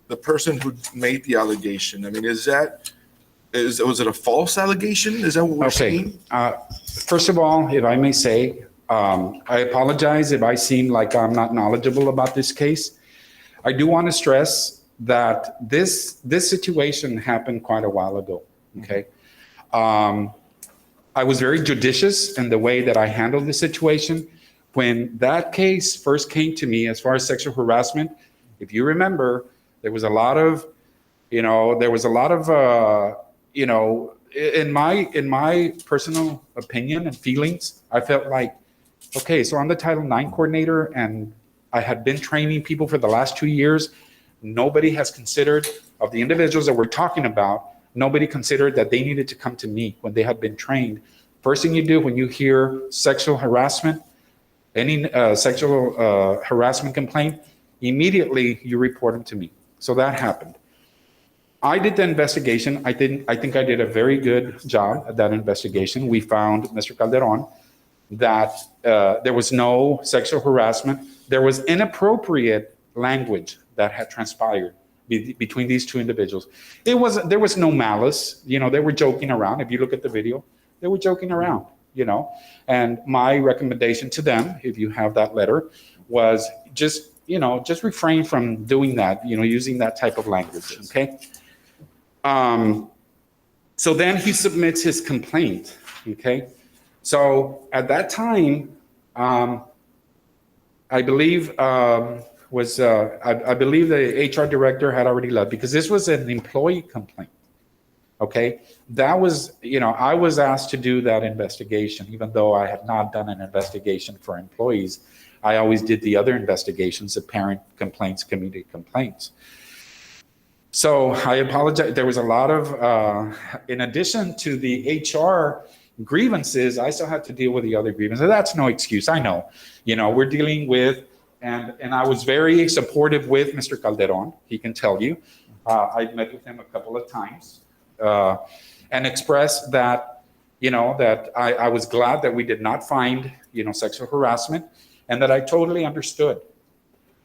the person who made the allegation? I mean, was it a false allegation? Is that what we're Okay. saying? First of all, if I may say, I apologize if I seem like I'm not knowledgeable about this case. I do want to stress that this situation happened quite a while ago, okay? I was very judicious in the way that I handled the situation. When that case first came to me, as far as sexual harassment, if you remember, there was a lot of, in my personal opinion and feelings, I felt like, okay, so I'm the Title IX coordinator, and I had been training people for the last 2 years. Nobody has considered, of the individuals that we're talking about, nobody considered that they needed to come to me when they had been trained. First thing you do when you hear sexual harassment, any sexual harassment complaint, immediately you report them to me. So that happened. I did the investigation. I think I did a very good job at that investigation. We found, Mr. Calderon, that there was no sexual harassment. There was inappropriate language that had transpired between these two individuals. There was no malice. They were joking around. If you look at the video, they were joking around, And my recommendation to them, if you have that letter, was just refrain from doing that, using that type of language, okay? So then he submits his complaint, okay? So at that time, I believe I believe the HR director had already left, because this was an employee complaint, okay? That was, I was asked to do that investigation, even though I had not done an investigation for employees. I always did the other investigations, the parent complaints, community complaints. So I apologize. There was a lot of, in addition to the HR grievances, I still had to deal with the other grievances. That's no excuse. I know, we're dealing with, and I was very supportive with Mr. Calderon. He can tell you. I met with him a couple of times and expressed that, that I was glad that we did not find, sexual harassment, and that I totally understood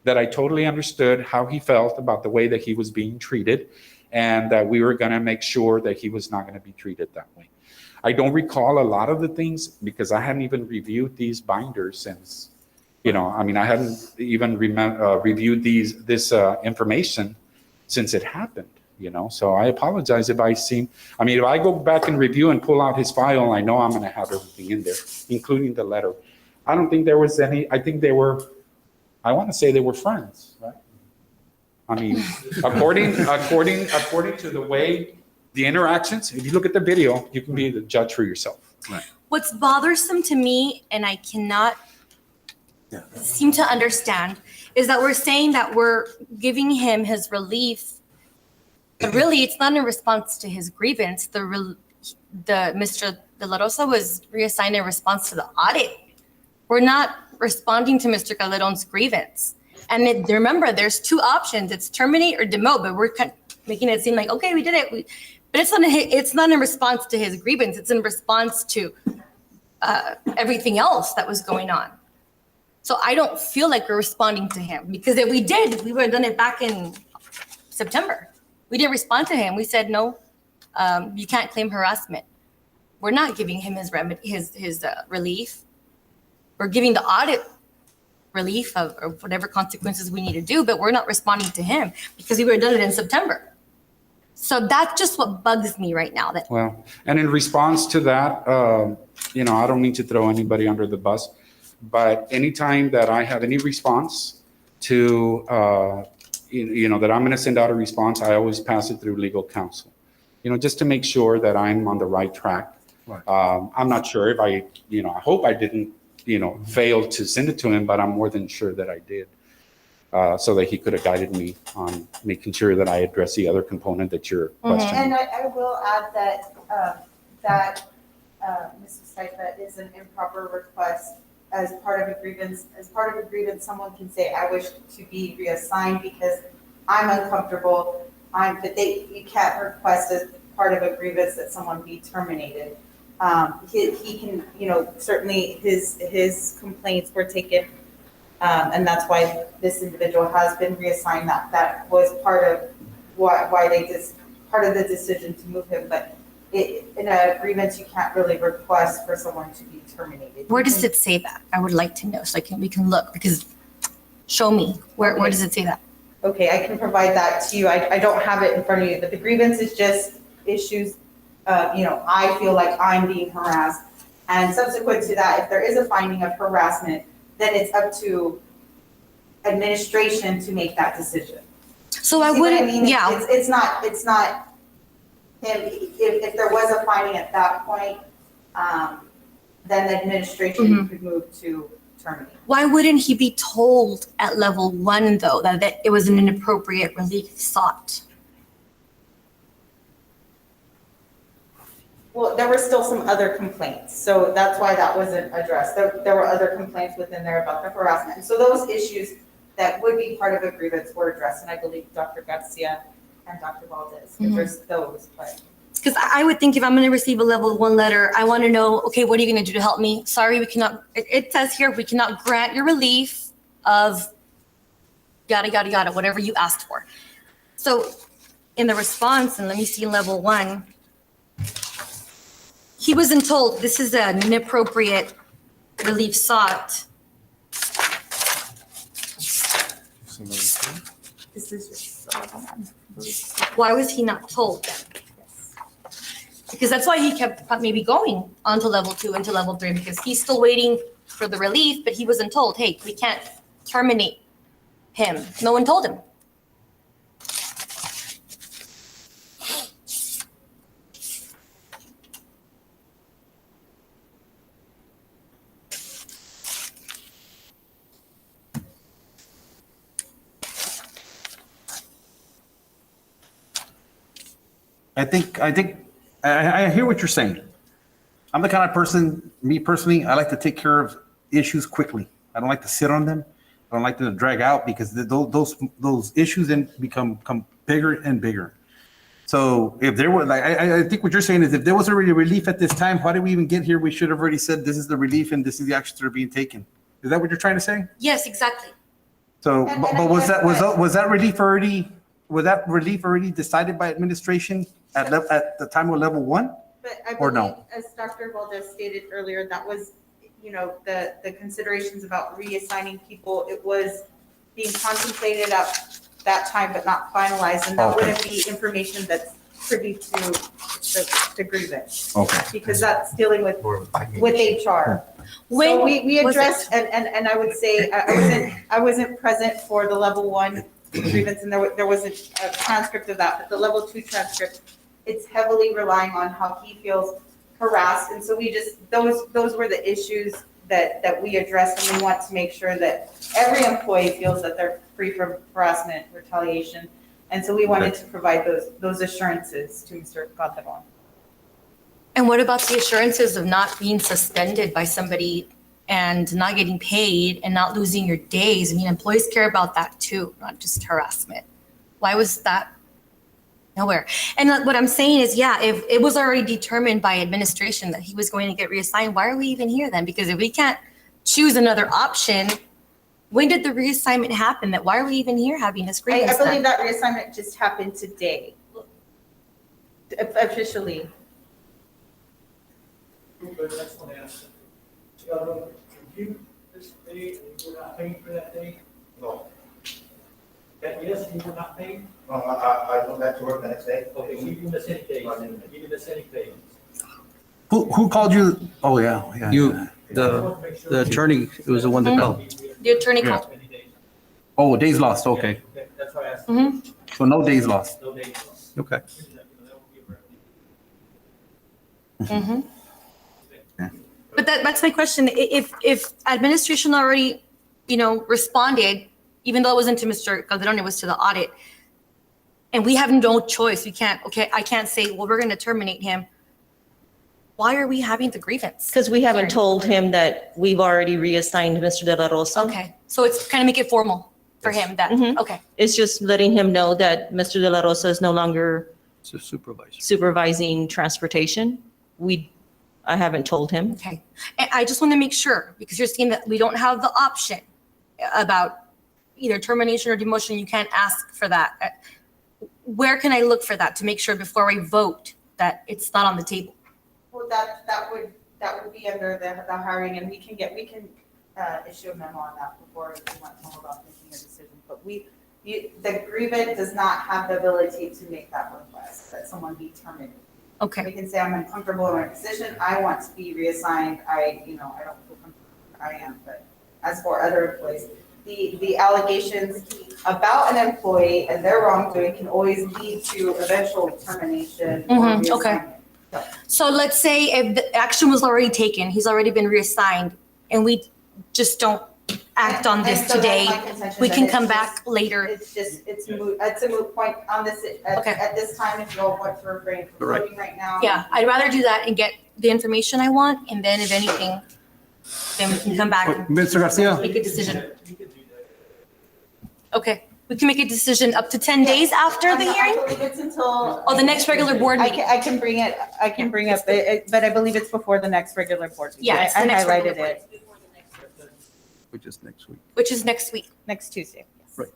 that I totally understood how he felt about the way that he was being treated, and that we were going to make sure that he was not going to be treated that way. I don't recall a lot of the things because I hadn't even reviewed these binders since, I hadn't even reviewed this information since it happened, So I apologize if if I go back and review and pull out his file, I know I'm going to have everything in there, including the letter. I don't think there was any, I want to say they were friends, right? According to the way the interactions, if you look at the video, you can be the judge for yourself. Right. What's bothersome to me, and I cannot seem to understand, is that we're saying that we're giving him his relief, but really it's not in response to his grievance. Mr. De La Rosa was reassigned in response to the audit. We're not responding to Mr. Calderon's grievance. And remember, there's two options. It's terminate or demote, but we're kind of making it seem like, okay, we did it. But it's not in response to his grievance. It's in response to everything else that was going on. So I don't feel like we're responding to him, because if we did, we would have done it back in September. We didn't respond to him. We said, no, you can't claim harassment. We're not giving him his relief. We're giving the audit relief of or whatever consequences we need to do, but we're not responding to him because we would have done it in September. So that's just what bugs me right now. And in response to that, I don't mean to throw anybody under the bus, but anytime that I have any response to, that I'm going to send out a response, I always pass it through legal counsel, just to make sure that I'm on the right track. Right. I'm not sure if I hope I didn't, fail to send it to him, but I'm more than sure that I did. So that he could have guided me on making sure that I address the other component that you're questioning. And I will add that Mrs. Steifa is an improper request as part of a grievance. As part of a grievance, someone can say, I wish to be reassigned because I'm uncomfortable. But you can't request as part of a grievance that someone be terminated. He can, certainly his complaints were taken. And that's why this individual has been reassigned. That was part of why part of the decision to move him. But in a grievance, you can't really request for someone to be terminated. Where does it say that? I would like to know so we can look, because show me where does it say that? Okay, I can provide that to you. I don't have it in front of you, but the grievance is just issues. I feel like I'm being harassed, and subsequent to that, if there is a finding of harassment, then it's up to administration to make that decision. So I wouldn't, yeah. It's not him. If there was a finding at that point, then the administration could move to terminate. Why wouldn't he be told at level 1 though that it was an inappropriate relief sought? Well, there were still some other complaints, so that's why that wasn't addressed. There were other complaints within there about the harassment. And so those issues that would be part of a grievance were addressed, and I believe Dr. Garcia and Dr. Valdez addressed those. Because I would think if I'm going to receive a level 1 letter, I want to know, okay, what are you going to do to help me? Sorry, we cannot, it says here, we cannot grant your relief of yada, yada, yada, whatever you asked for. So in the response, and let me see level 1, he wasn't told this is an inappropriate relief sought. This is Why was he not told then? Because that's why he kept maybe going on to level 2 and to level 3, because he's still waiting for the relief, but he wasn't told, hey, we can't terminate him. No one told him. I hear what you're saying. I'm the kind of person, me personally, I like to take care of issues quickly. I don't like to sit on them. I don't like them to drag out, because those issues then become bigger and bigger. So if there were, I think what you're saying is if there was already relief at this time, why did we even get here? We should have already said this is the relief and this is the actions that are being taken. Is that what you're trying to say? Yes, exactly. So, And- but and was I- was that relief already decided by administration at the time of level 1? But I Or no? believe, as Dr. Valdez stated earlier, that was, the considerations about reassigning people, it was being contemplated at that time, but not finalized, and that Okay. wouldn't be information that's privy to the grievance, Okay. because that's dealing with HR. When So we was it? addressed, and I would say, I wasn't present for the level 1 grievance, and there wasn't a transcript of that, but the level 2 transcript, it's heavily relying on how he feels harassed, and so we just, those were the issues that we addressed, and we want to make sure that every employee feels that they're free from harassment, retaliation, and so we wanted to provide those assurances to Mr. Calderon. And what about the assurances of not being suspended by somebody and not getting paid and not losing your days? I mean, employees care about that too, not just harassment. Why was that nowhere? And what I'm saying is, yeah, if it was already determined by administration that he was going to get reassigned, why are we even here then? Because if we can't choose another option, when did the reassignment happen? Why are we even here having this I grievance believe then? that reassignment just happened today, officially. But that's what I asked. You this day, and you were not paid for that day? No, That yes, you were not paid? I went back to work the next day. Okay, so you didn't miss any days, you didn't miss any pay. Who called you? Oh, yeah. The attorney, it was the one that called. The attorney called. Oh, days lost, okay. That's why I asked. Mhm. So no days lost. No days lost. Okay. Mhm. But that's my question. If administration already, responded, even though it wasn't to Mr. Calderon, it was to the audit, and we have no choice, I can't say, well, we're going to terminate him. Why are we having the grievance? Because we haven't told him that we've already reassigned Mr. De La Rosa. Okay, so it's kind of make it formal for him that, Mhm. okay. It's just letting him know that Mr. De La Rosa is no longer It's a supervisor. supervising transportation. I haven't told him. Okay, and I just want to make sure, because you're saying that we don't have the option about either termination or demotion, you can't ask for that. Where can I look for that to make sure before I vote that it's not on the table? Well, that would be under the hiring, and we can issue a memo on that before we want to know about making a decision. But the grievance does not have the ability to make that request, that someone be terminated. Okay, We can say, I'm uncomfortable in my position, I want to be reassigned, I don't feel comfortable where I am, but as for other employees, the allegations about an employee and their wrongdoing can always lead to eventual termination or Mhm, okay. reassignment. so let's say if the action was already taken, he's already been reassigned, and we just don't act on this And so that's today, my contention, we that can it's come just- back later. It's a moot point on this, Okay. at this time, if you all want to refrain from Right. voting right now. Yeah, I'd rather do that and get the information I want, and then if anything, then we can come back and Mr. Garcia? make a decision. You can do that. Okay, we can make a decision up to 10 days after the I hearing? believe it's until. Oh, the next regular board meeting? I can bring up, but I believe it's before the next regular board meeting. Yeah, it's the I next highlighted regular it, Which is next week. Which is next week. next Tuesday. Yes. Right.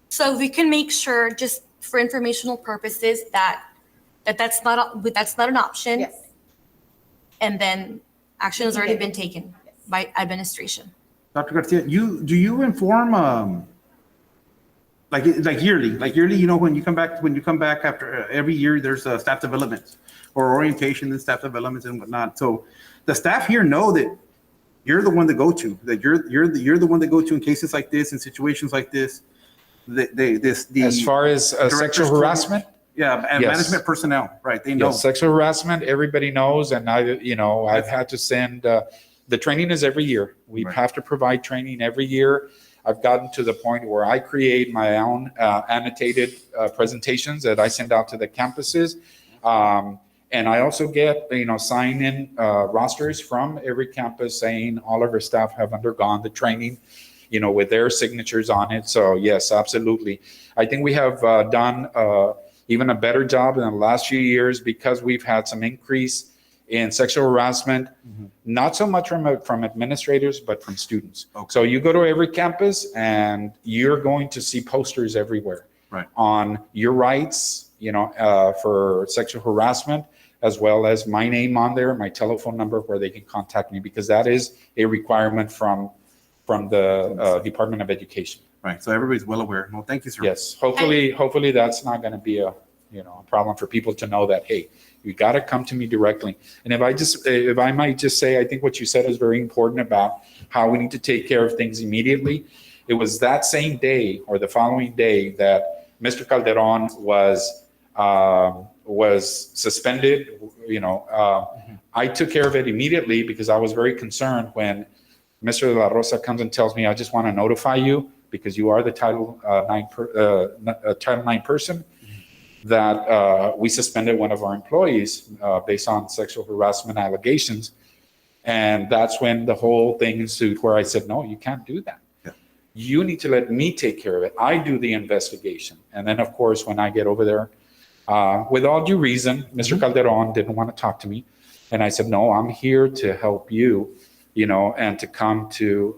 So we can make sure, just for informational purposes, that's not an option. Yes. And then action has already been taken Yes. by administration. Dr. Garcia, do you inform, like yearly, when you come back after every year, there's staff development or orientation and staff developments and whatnot. So the staff here know that you're the one to go to, that you're the one to go to in cases like this, in situations like this. As far as directors sexual told you- harassment, Yeah, and Yes. management personnel, right? They know. yes, sexual harassment, everybody knows, and I've had to send, the training is every year. We Right. have to provide training every year. I've gotten to the point where I create my own annotated presentations that I send out to the campuses. And I also get, sign-in rosters from every campus saying all of our staff have undergone the training, with their signatures on it. So yes, absolutely. I think we have done even a better job in the last few years because we've had some increase in sexual harassment, not so much from administrators, but from students. Okay. So you go to every campus and you're going to see posters everywhere Right. on your rights, for sexual harassment, as well as my name on there, my telephone number where they can contact me, because that is a requirement from the Department of Education. Right, so everybody's well aware. No, thank you, sir. Yes, hopefully that's not going to be a problem for people to know that, hey, you got to come to me directly. And if I might just say, I think what you said is very important about how we need to take care of things immediately. It was that same day or the following day that Mr. Calderon was suspended. I took care of it immediately because I was very concerned when Mr. De La Rosa comes and tells me, I just want to notify you because you are the Title IX person, that we suspended one of our employees based on sexual harassment allegations. And that's when the whole thing ensued, where I said, no, you can't do that. Yeah. You need to let me take care of it. I do the investigation. And then, of course, when I get over there, with all due reason, Mr. Calderon didn't want to talk to me. And I said, no, I'm here to help you, and to come to,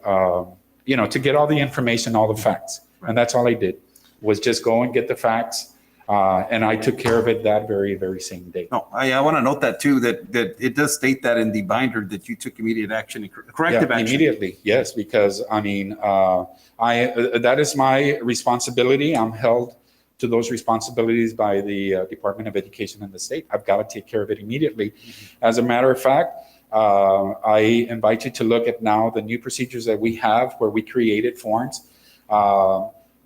to get all the information, all the facts. And that's all I did, was just go and get the facts. And I took care of it that very, very same day. No, I want to note that too, that it does state that in the binder that you took immediate action, corrective action. Immediately, yes, because that is my responsibility. I'm held to those responsibilities by the Department of Education in the state. I've got to take care of it immediately. As a matter of fact, I invite you to look at now the new procedures that we have, where we created forms,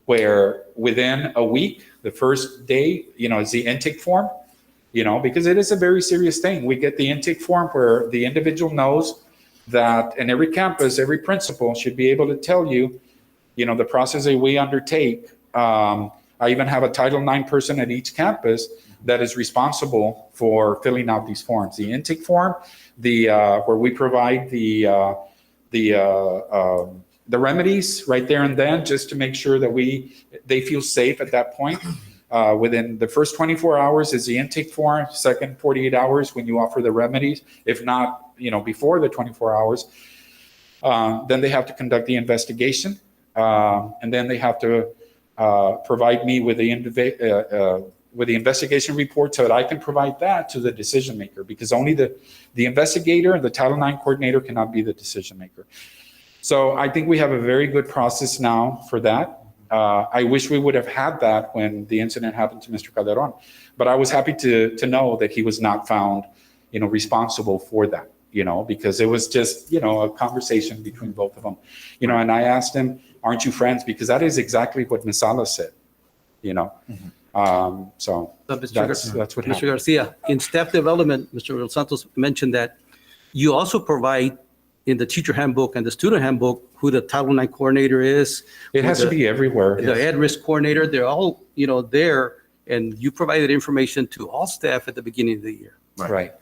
where within a week, the first day, is the intake form, because it is a very serious thing. We get the intake form where the individual knows that in every campus, every principal should be able to tell you, the process that we undertake. I even have a Title IX person at each campus that is responsible for filling out these forms. The intake form, where we provide the remedies right there and then, just to make sure that they feel safe at that point. Within the first 24 hours is the intake form, second 48 hours when you offer the remedies. If not, before the 24 hours, then they have to conduct the investigation. And then they have to provide me with the investigation report so that I can provide that to the decision maker, because only the investigator and the Title IX coordinator cannot be the decision maker. So I think we have a very good process now for that. I wish we would have had that when the incident happened to Mr. Calderon, but I was happy to know that he was not found, responsible for that, because it was just, a conversation between both of them, and I asked him, aren't you friends? Because that is exactly what Ms. Salas said, so that's what happened. Mr. Garcia, in staff development, Mr. Los Santos mentioned that you also provide in the teacher handbook and the student handbook who the Title IX coordinator is. It has to be everywhere. The ed risk coordinator, they're all, there, and you provided information to all staff at the beginning of the year. Right.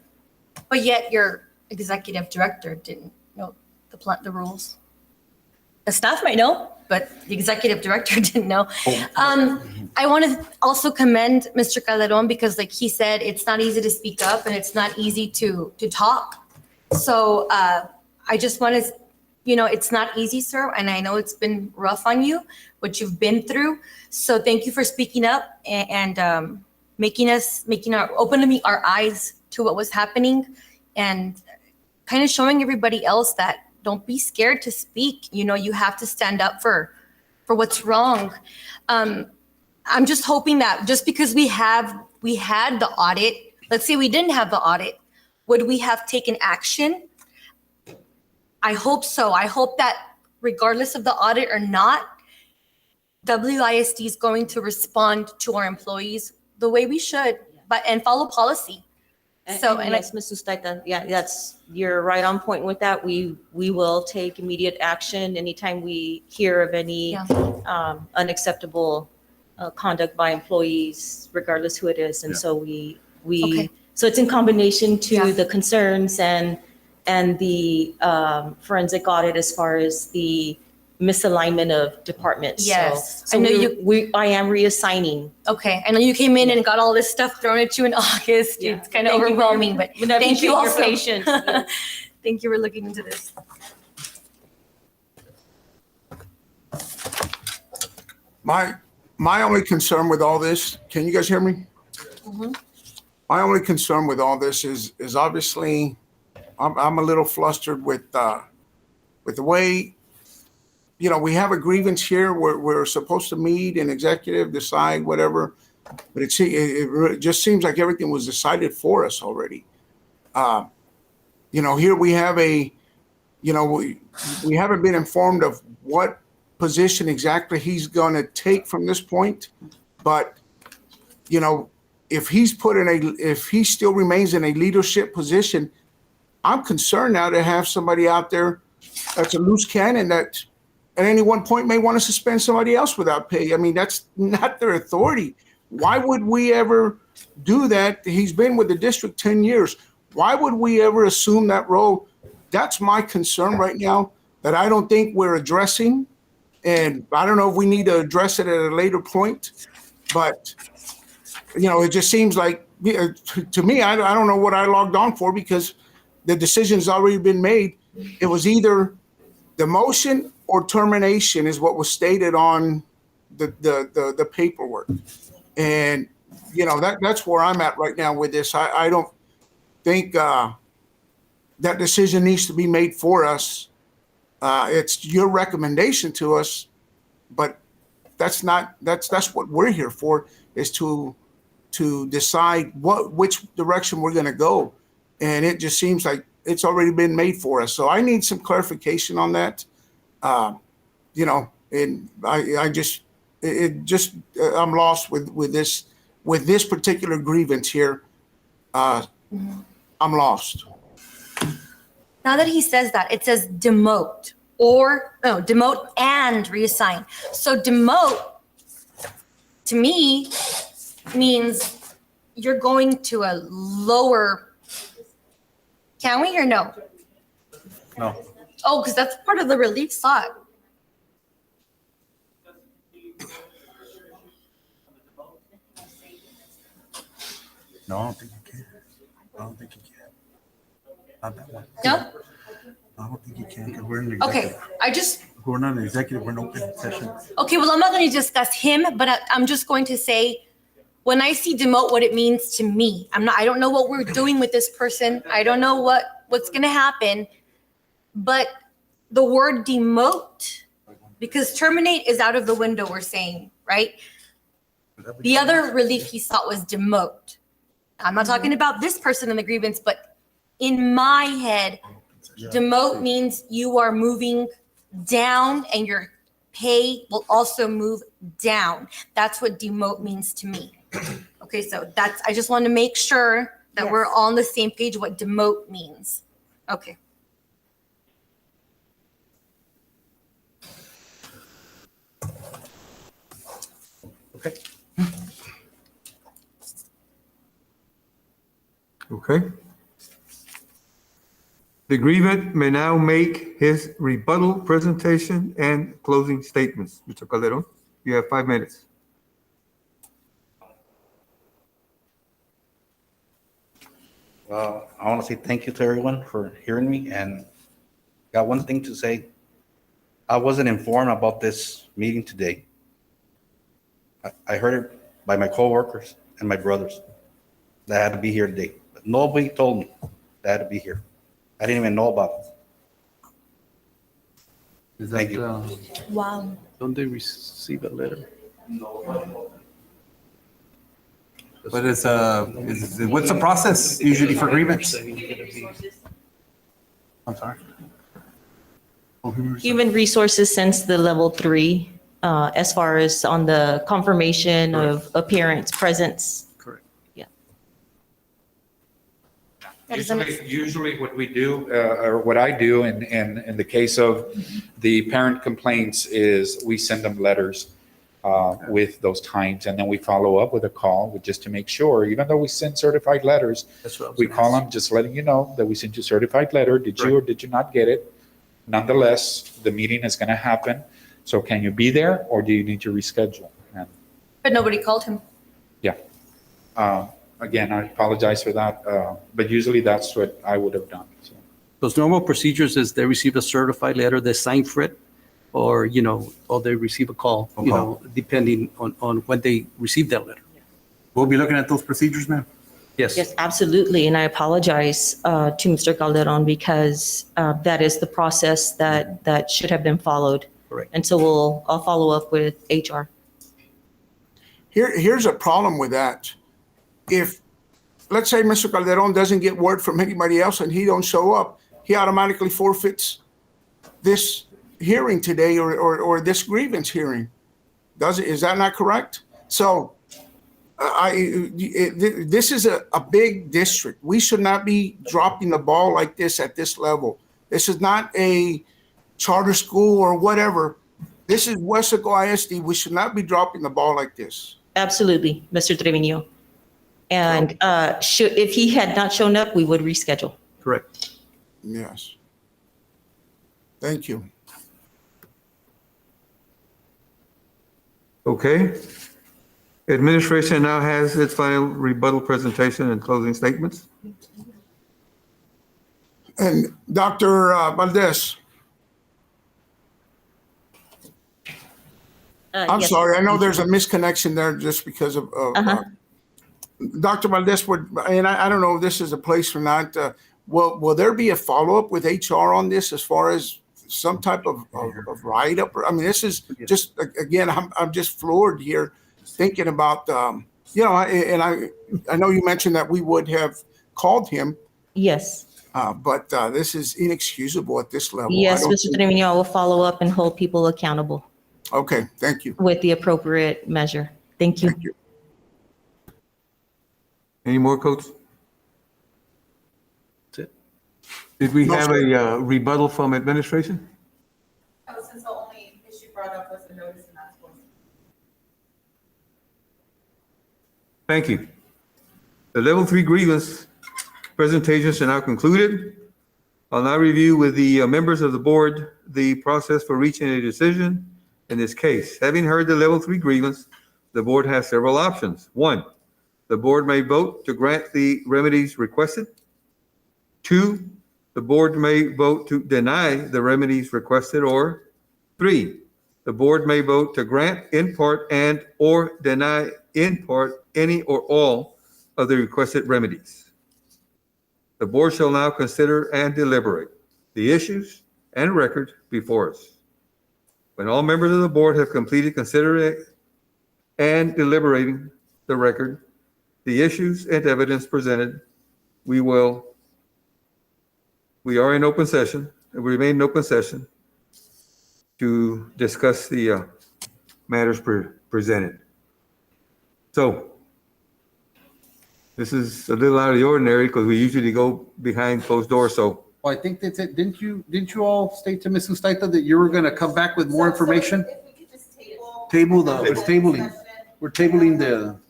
But yet your executive director didn't know the rules. The staff might know, but the executive director didn't know. I want to also commend Mr. Calderon, because like he said, it's not easy to speak up and it's not easy to talk. So I just want to, it's not easy, sir. And I know it's been rough on you, what you've been through. So thank you for speaking up and opening our eyes to what was happening, and kind of showing everybody else that don't be scared to speak. You have to stand up for what's wrong. I'm just hoping that just because we had the audit, let's say we didn't have the audit, would we have taken action? I hope so. I hope that regardless of the audit or not, WISD is going to respond to our employees the way we should, and follow policy. And yes, Ms. Ustaita, you're right on point with that. We will take immediate action anytime we hear of any unacceptable conduct by employees, regardless who it is. And so so it's in combination to the concerns and the forensic audit as far as the misalignment of departments. Yes. So I know I am reassigning. Okay, I know you came in and got all this stuff thrown at you in August. Yeah. It's kind of Thank you overwhelming, but And I thank you appreciate your also. patience. Yeah. Thank you for looking into this. My only concern with all this, can you guys hear me? Mhm. My only concern with all this is obviously, I'm a little flustered with the way, we have a grievance here. We're supposed to meet and executive, decide whatever, but it just seems like everything was decided for us already. Here we have we haven't been informed of what position exactly he's going to take from this point, but if he still remains in a leadership position, I'm concerned now to have somebody out there that's a loose cannon that at any one point may want to suspend somebody else without pay. I mean, that's not their authority. Why would we ever do that? He's been with the district 10 years. Why would we ever assume that role? That's my concern right now that I don't think we're addressing. And I don't know if we need to address it at a later point, but it just seems like, to me, I don't know what I logged on for because the decision's already been made. It was either demotion or termination is what was stated on the paperwork. And, that's where I'm at right now with this. I don't think that decision needs to be made for us. It's your recommendation to us, but that's what we're here for, is to decide which direction we're going to go. And it just seems like it's already been made for us. So I need some clarification on that. And I'm lost with this particular grievance here. I'm lost. Now that he says that, it says demote demote and reassign. So demote to me means you're going to a lower. Can we or no? No. Oh, because that's part of the relief sought. No, I don't think you can. I don't think you can. Not that one. No? I don't think you can because we're in the Okay, executive. We're not an executive, we're in open session. Okay, well, I'm not going to discuss him, but I'm just going to say, when I see demote, what it means to me. I don't know what we're doing with this person. I don't know what's going to happen, but the word demote, because terminate is out of the window, we're saying, right? The other relief he sought was demote. I'm not talking about this person in the grievance, but in my head, demote means you are moving down and your pay will also move down. That's what demote means to me. Okay, so I just want to make sure that we're all on the same page what demote means. Okay. Okay. Okay. The grievant may now make his rebuttal presentation and closing statements. Mr. Calderon, you have 5 minutes. Well, I want to say thank you to everyone for hearing me, and got one thing to say. I wasn't informed about this meeting today. I heard it by my coworkers and my brothers that I had to be here today, but nobody told me that I had to be here. I didn't even know about it. Thank you. Wow. Don't they receive a letter? But what's the process usually for grievance? I'm sorry. Human Resources sends the level 3 as far as on the confirmation of appearance, presence. Correct. Yeah. Usually what we do, or what I do in the case of the parent complaints is we send them letters with those times, and then we follow up with a call just to make sure, even though we send certified letters, we call them just letting you know that we sent you a certified letter. Did you or did you not get it? Nonetheless, the meeting is going to happen. So can you be there or do you need to reschedule? And But nobody called him. again, I apologize for that, but usually that's what I would have done. So. Those normal procedures is they receive a certified letter, they sign for it, or, or they receive a call, depending on when they receive that letter. We'll be looking at those procedures, ma'am. Yes. Yes, absolutely. And I apologize to Mr. Calderon because that is the process that should have been followed. Correct. And so I'll follow up with HR. Here's a problem with that. If, let's say Mr. Calderon doesn't get word from anybody else and he don't show up, he automatically forfeits this hearing today or this grievance hearing. Is that not correct? So this is a big district. We should not be dropping the ball like this at this level. This is not a charter school or whatever. This is Weslaco ISD. We should not be dropping the ball like this. Absolutely, Mr. Trevino. And if he had not shown up, we would reschedule. Correct. Yes. Thank you. Okay. Administration now has its final rebuttal presentation and closing statements. And Dr. Valdez, I'm Yes. sorry. I know there's a misconnection there just because of Dr. Valdez, and I don't know if this is a place or not. Will there be a follow-up with HR on this as far as some type of write-up? I mean, this is just, again, I'm just floored here thinking about, and I know you mentioned that we would have called him, Yes. but this is inexcusable at this level. Yes, Mr. Trevino, I will follow up and hold people accountable Okay, thank you. with the appropriate measure. Thank you. Thank you. Any more, Coach? That's it. Did we No, have sir. a rebuttal from administration? Since the only issue brought up was the notice and that's one. Thank you. The level 3 grievance presentations are now concluded. I'll now review with the members of the board the process for reaching a decision in this case. Having heard the level 3 grievance, the board has several options. 1, the board may vote to grant the remedies requested. 2, the board may vote to deny the remedies requested. Or 3, the board may vote to grant in part and or deny in part any or all of the requested remedies. The board shall now consider and deliberate the issues and record before us. When all members of the board have completed considering and deliberating the record, the issues and evidence presented, we are in open session and we remain in open session to discuss the matters presented. So this is a little out of the ordinary because we usually go behind closed doors. So Well, I think that's it. Didn't you all state to Ms. Ustaita that you were going to come back with more information? If we could just table. We're tabling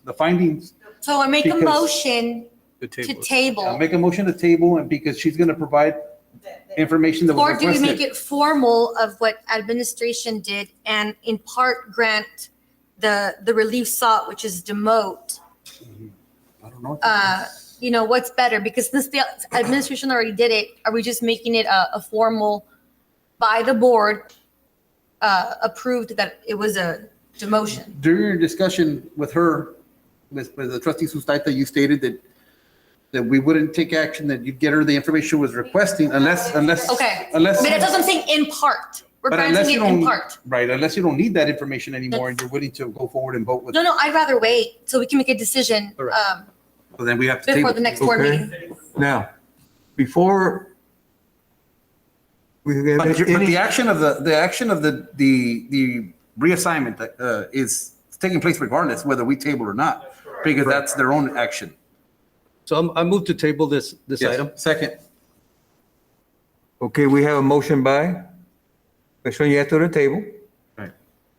the findings. So I make a Because- motion to I'll table. make a motion to table and because she's going to provide information that was Or do we make requested. it formal of what administration did and in part grant the relief sought, which is demote? I don't know. What's better? Because since the administration already did it, are we just making it a formal by the board approved that it was a demotion? During your discussion with her, with the trustee Sustaita, you stated that we wouldn't take action, that you'd get her the information she was requesting unless. Okay. Unless. But that's what I'm saying, in part. We're But unless granting you it in don't- part. Right, unless you don't need that information anymore and you're willing to go forward and vote with. No, I'd rather wait so we can make a decision All right. Well, then we have to table. before the next board Okay. meeting. now, before we get But any, the action of the reassignment is taking place regardless whether we table or not, because that's their own action. So I move to table this item. Second. okay, we have a motion by Commissioner Nieto to the table. Right.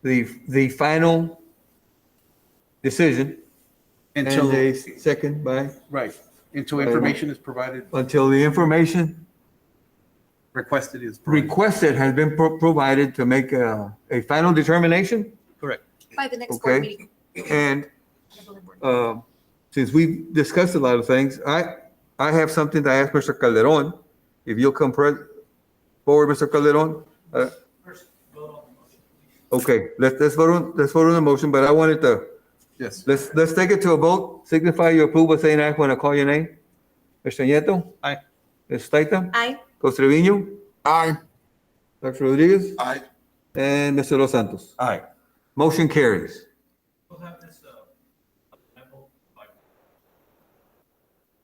The final decision and Until, a second by right, until information is provided. until the information Requested is. requested has been provided to make a final determination. Correct. By the next board Okay. meeting. And since we've discussed a lot of things, I have something to ask Mr. Calderon. If you'll come forward, Mr. Calderon. First, vote on the motion, please. Okay, let's vote on the motion, but I wanted to, Yes. let's take it to a vote. Signify your approval, saying aye when I call your name. Mr. Nieto? Aye. Ms. Staita? Aye. Costa Trevino? Aye. Dr. Rodriguez? Aye. And Mr. Los Santos? Aye. Motion carries. We'll have this, example by-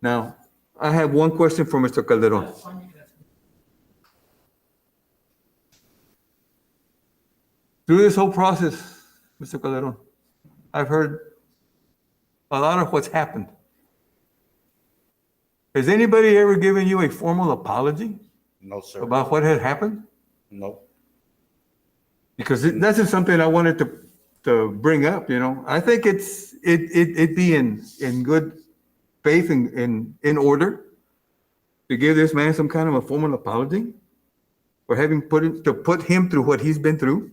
Now, I have one question for Mr. Calderon. That's fine, you can ask me. Through this whole process, Mr. Calderon, I've heard a lot of what's happened. Has anybody ever given you a formal apology No, sir. about what had happened? No. Because that's just something I wanted to bring up, you know. I think it'd be in good faith and in order to give this man some kind of a formal apology for having put him through what he's been through.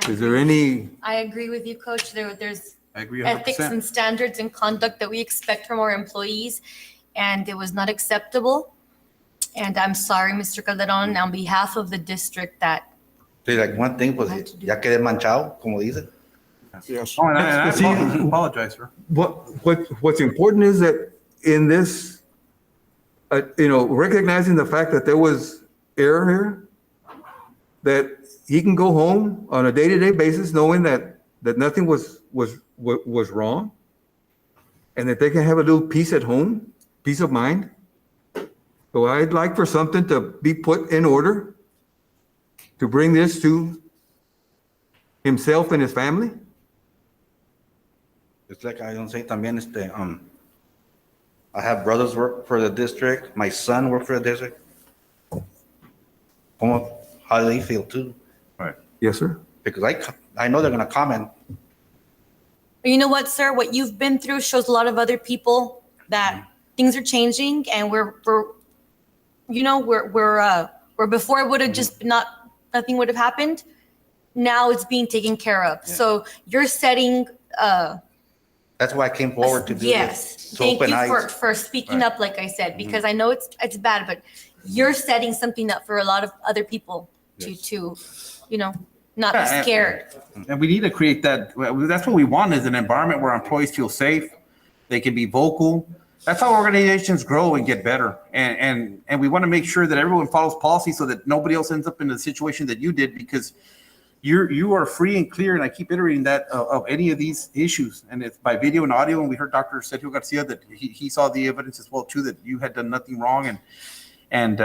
Is there any, I agree with you, Coach. There's I agree ethics 100%. and standards and conduct that we expect from our employees, and it was not acceptable. And I'm sorry, Mr. Calderon, on behalf of the district that, Sí, like one thing, pues, ya quedé manchado, como dicen. Yes. Oh, and I See- apologize, sir. what's important is that in this, recognizing the fact that there was error here, that he can go home on a day-to-day basis knowing that nothing was wrong, and that they can have a little peace at home, peace of mind. So I'd like for something to be put in order to bring this to himself and his family. It's like I don't say también, I have brothers work for the district, my son work for the district. How do they feel too? Yes, sir. Because I know they're gonna comment. you know what, sir, what you've been through shows a lot of other people that things are changing, and we're before it would have just nothing would have happened. Now it's being taken care of. Yeah. So you're setting, That's why I came forward to do this. yes. To Thank open you eyes. for speaking Right. up, like I said, because I know it's bad, but you're setting something up for a lot of other people to not be Yeah, and- scared. And we need to create that, that's what we want, is an environment where employees feel safe, they can be vocal. That's how organizations grow and get better. And we want to make sure that everyone follows policy so that nobody else ends up in the situation that you did, because you are free and clear, and I keep iterating that, of any of these issues. And it's by video and audio, and we heard Dr. Sergio Garcia that he saw the evidence as well too, that you had done nothing wrong. And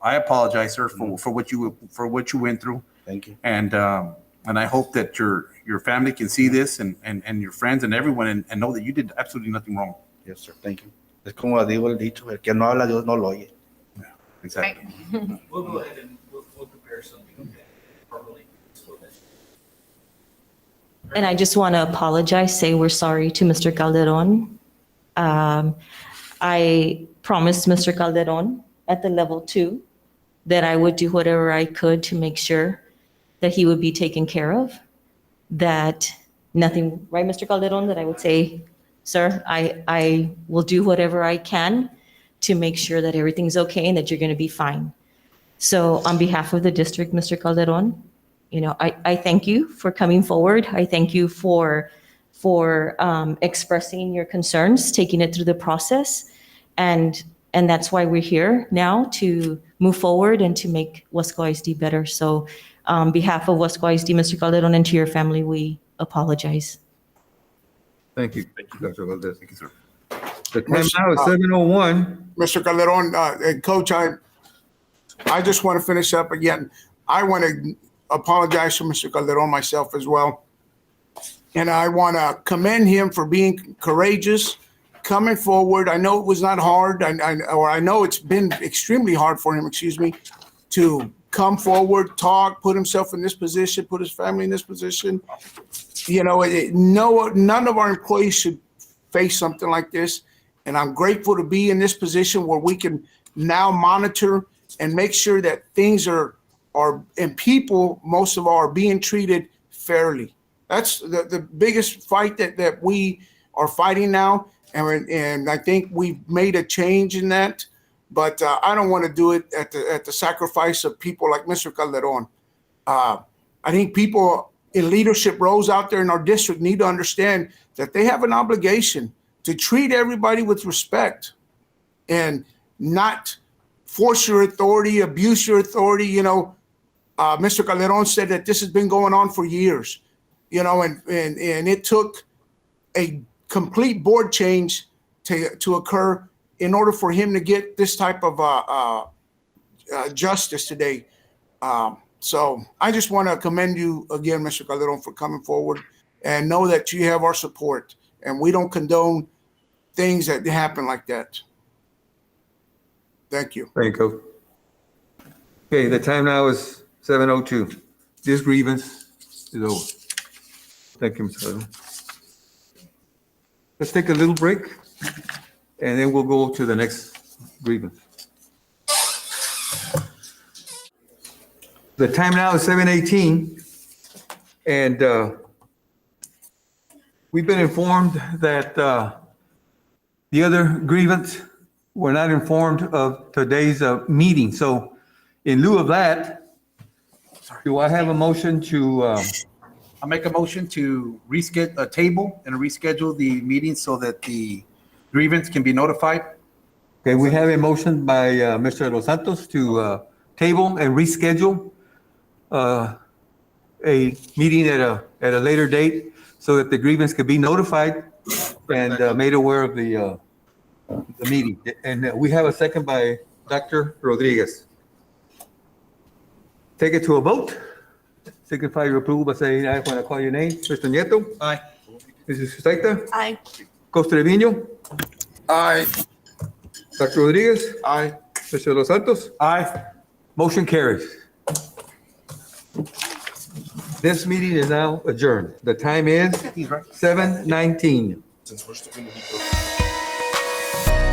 I apologize, sir, for what you went through. Thank you. And I hope that your family can see this, and your friends and everyone, and know that you did absolutely nothing wrong. Yes, sir. Thank you. Es como digo el dicho, el que no habla, Dios no lo oye. Exactly. We'll go ahead and we'll prepare something okay, properly. And I just want to apologize, say we're sorry to Mr. Calderon. I promised Mr. Calderon at the level 2 that I would do whatever I could to make sure that he would be taken care of, that nothing, right, Mr. Calderon, that I would say, sir, I will do whatever I can to make sure that everything's okay and that you're going to be fine. So on behalf of the district, Mr. Calderon, I thank you for coming forward. I thank you for expressing your concerns, taking it through the process. And that's why we're here now, to move forward and to make Weslaco ISD better. So on behalf of Weslaco ISD, Mr. Calderon, and to your family, we apologize. Thank you, Dr. Valdez. Thank you, sir. The time now is 7:01. Mr. Calderon, and Coach, I just want to finish up again. I want to apologize to Mr. Calderon myself as well. And I want to commend him for being courageous, coming forward. I know it was not hard, I know it's been extremely hard for him, to come forward, talk, put himself in this position, put his family in this position. None of our employees should face something like this. And I'm grateful to be in this position where we can now monitor and make sure that things are and people, most of all, are being treated fairly. That's the biggest fight that we are fighting now. And I think we've made a change in that. But I don't want to do it at the sacrifice of people like Mr. Calderon. I think people in leadership roles out there in our district need to understand that they have an obligation to treat everybody with respect and not force your authority, abuse your authority. You know, Mr. Calderon said that this has been going on for years, you know, and it took a complete board change to occur in order for him to get this type of justice today. So I just want to commend you again, Mr. Calderon, for coming forward, and know that you have our support, and we don't condone things that happen like that. Thank you. Thank you. Okay, the time now is 7:02. This grievance is over. Thank you, Mr. Calderon. Let's take a little break, and then we'll go to the next grievance. The time now is 7:18, and we've been informed that the other grievance were not informed of today's meeting. So in lieu of that, do I have a motion to, I'll make a motion to reschedule, a table and reschedule the meeting so that the grievance can be notified. okay, we have a motion by Mr. Los Santos to table and reschedule a meeting at a later date so that the grievance could be notified and made aware of the meeting. And we have a second by Dr. Rodriguez. Take it to a vote. Signify your approval by saying aye when I call your name. Mr. Nieto. Aye. Mrs. Sustaita. Aye. Costa Trevino. Aye. Dr. Rodriguez. Aye. Mr. Los Santos. Aye. Motion carries. This meeting is now adjourned. The time is 7:19. Since we're still gonna be-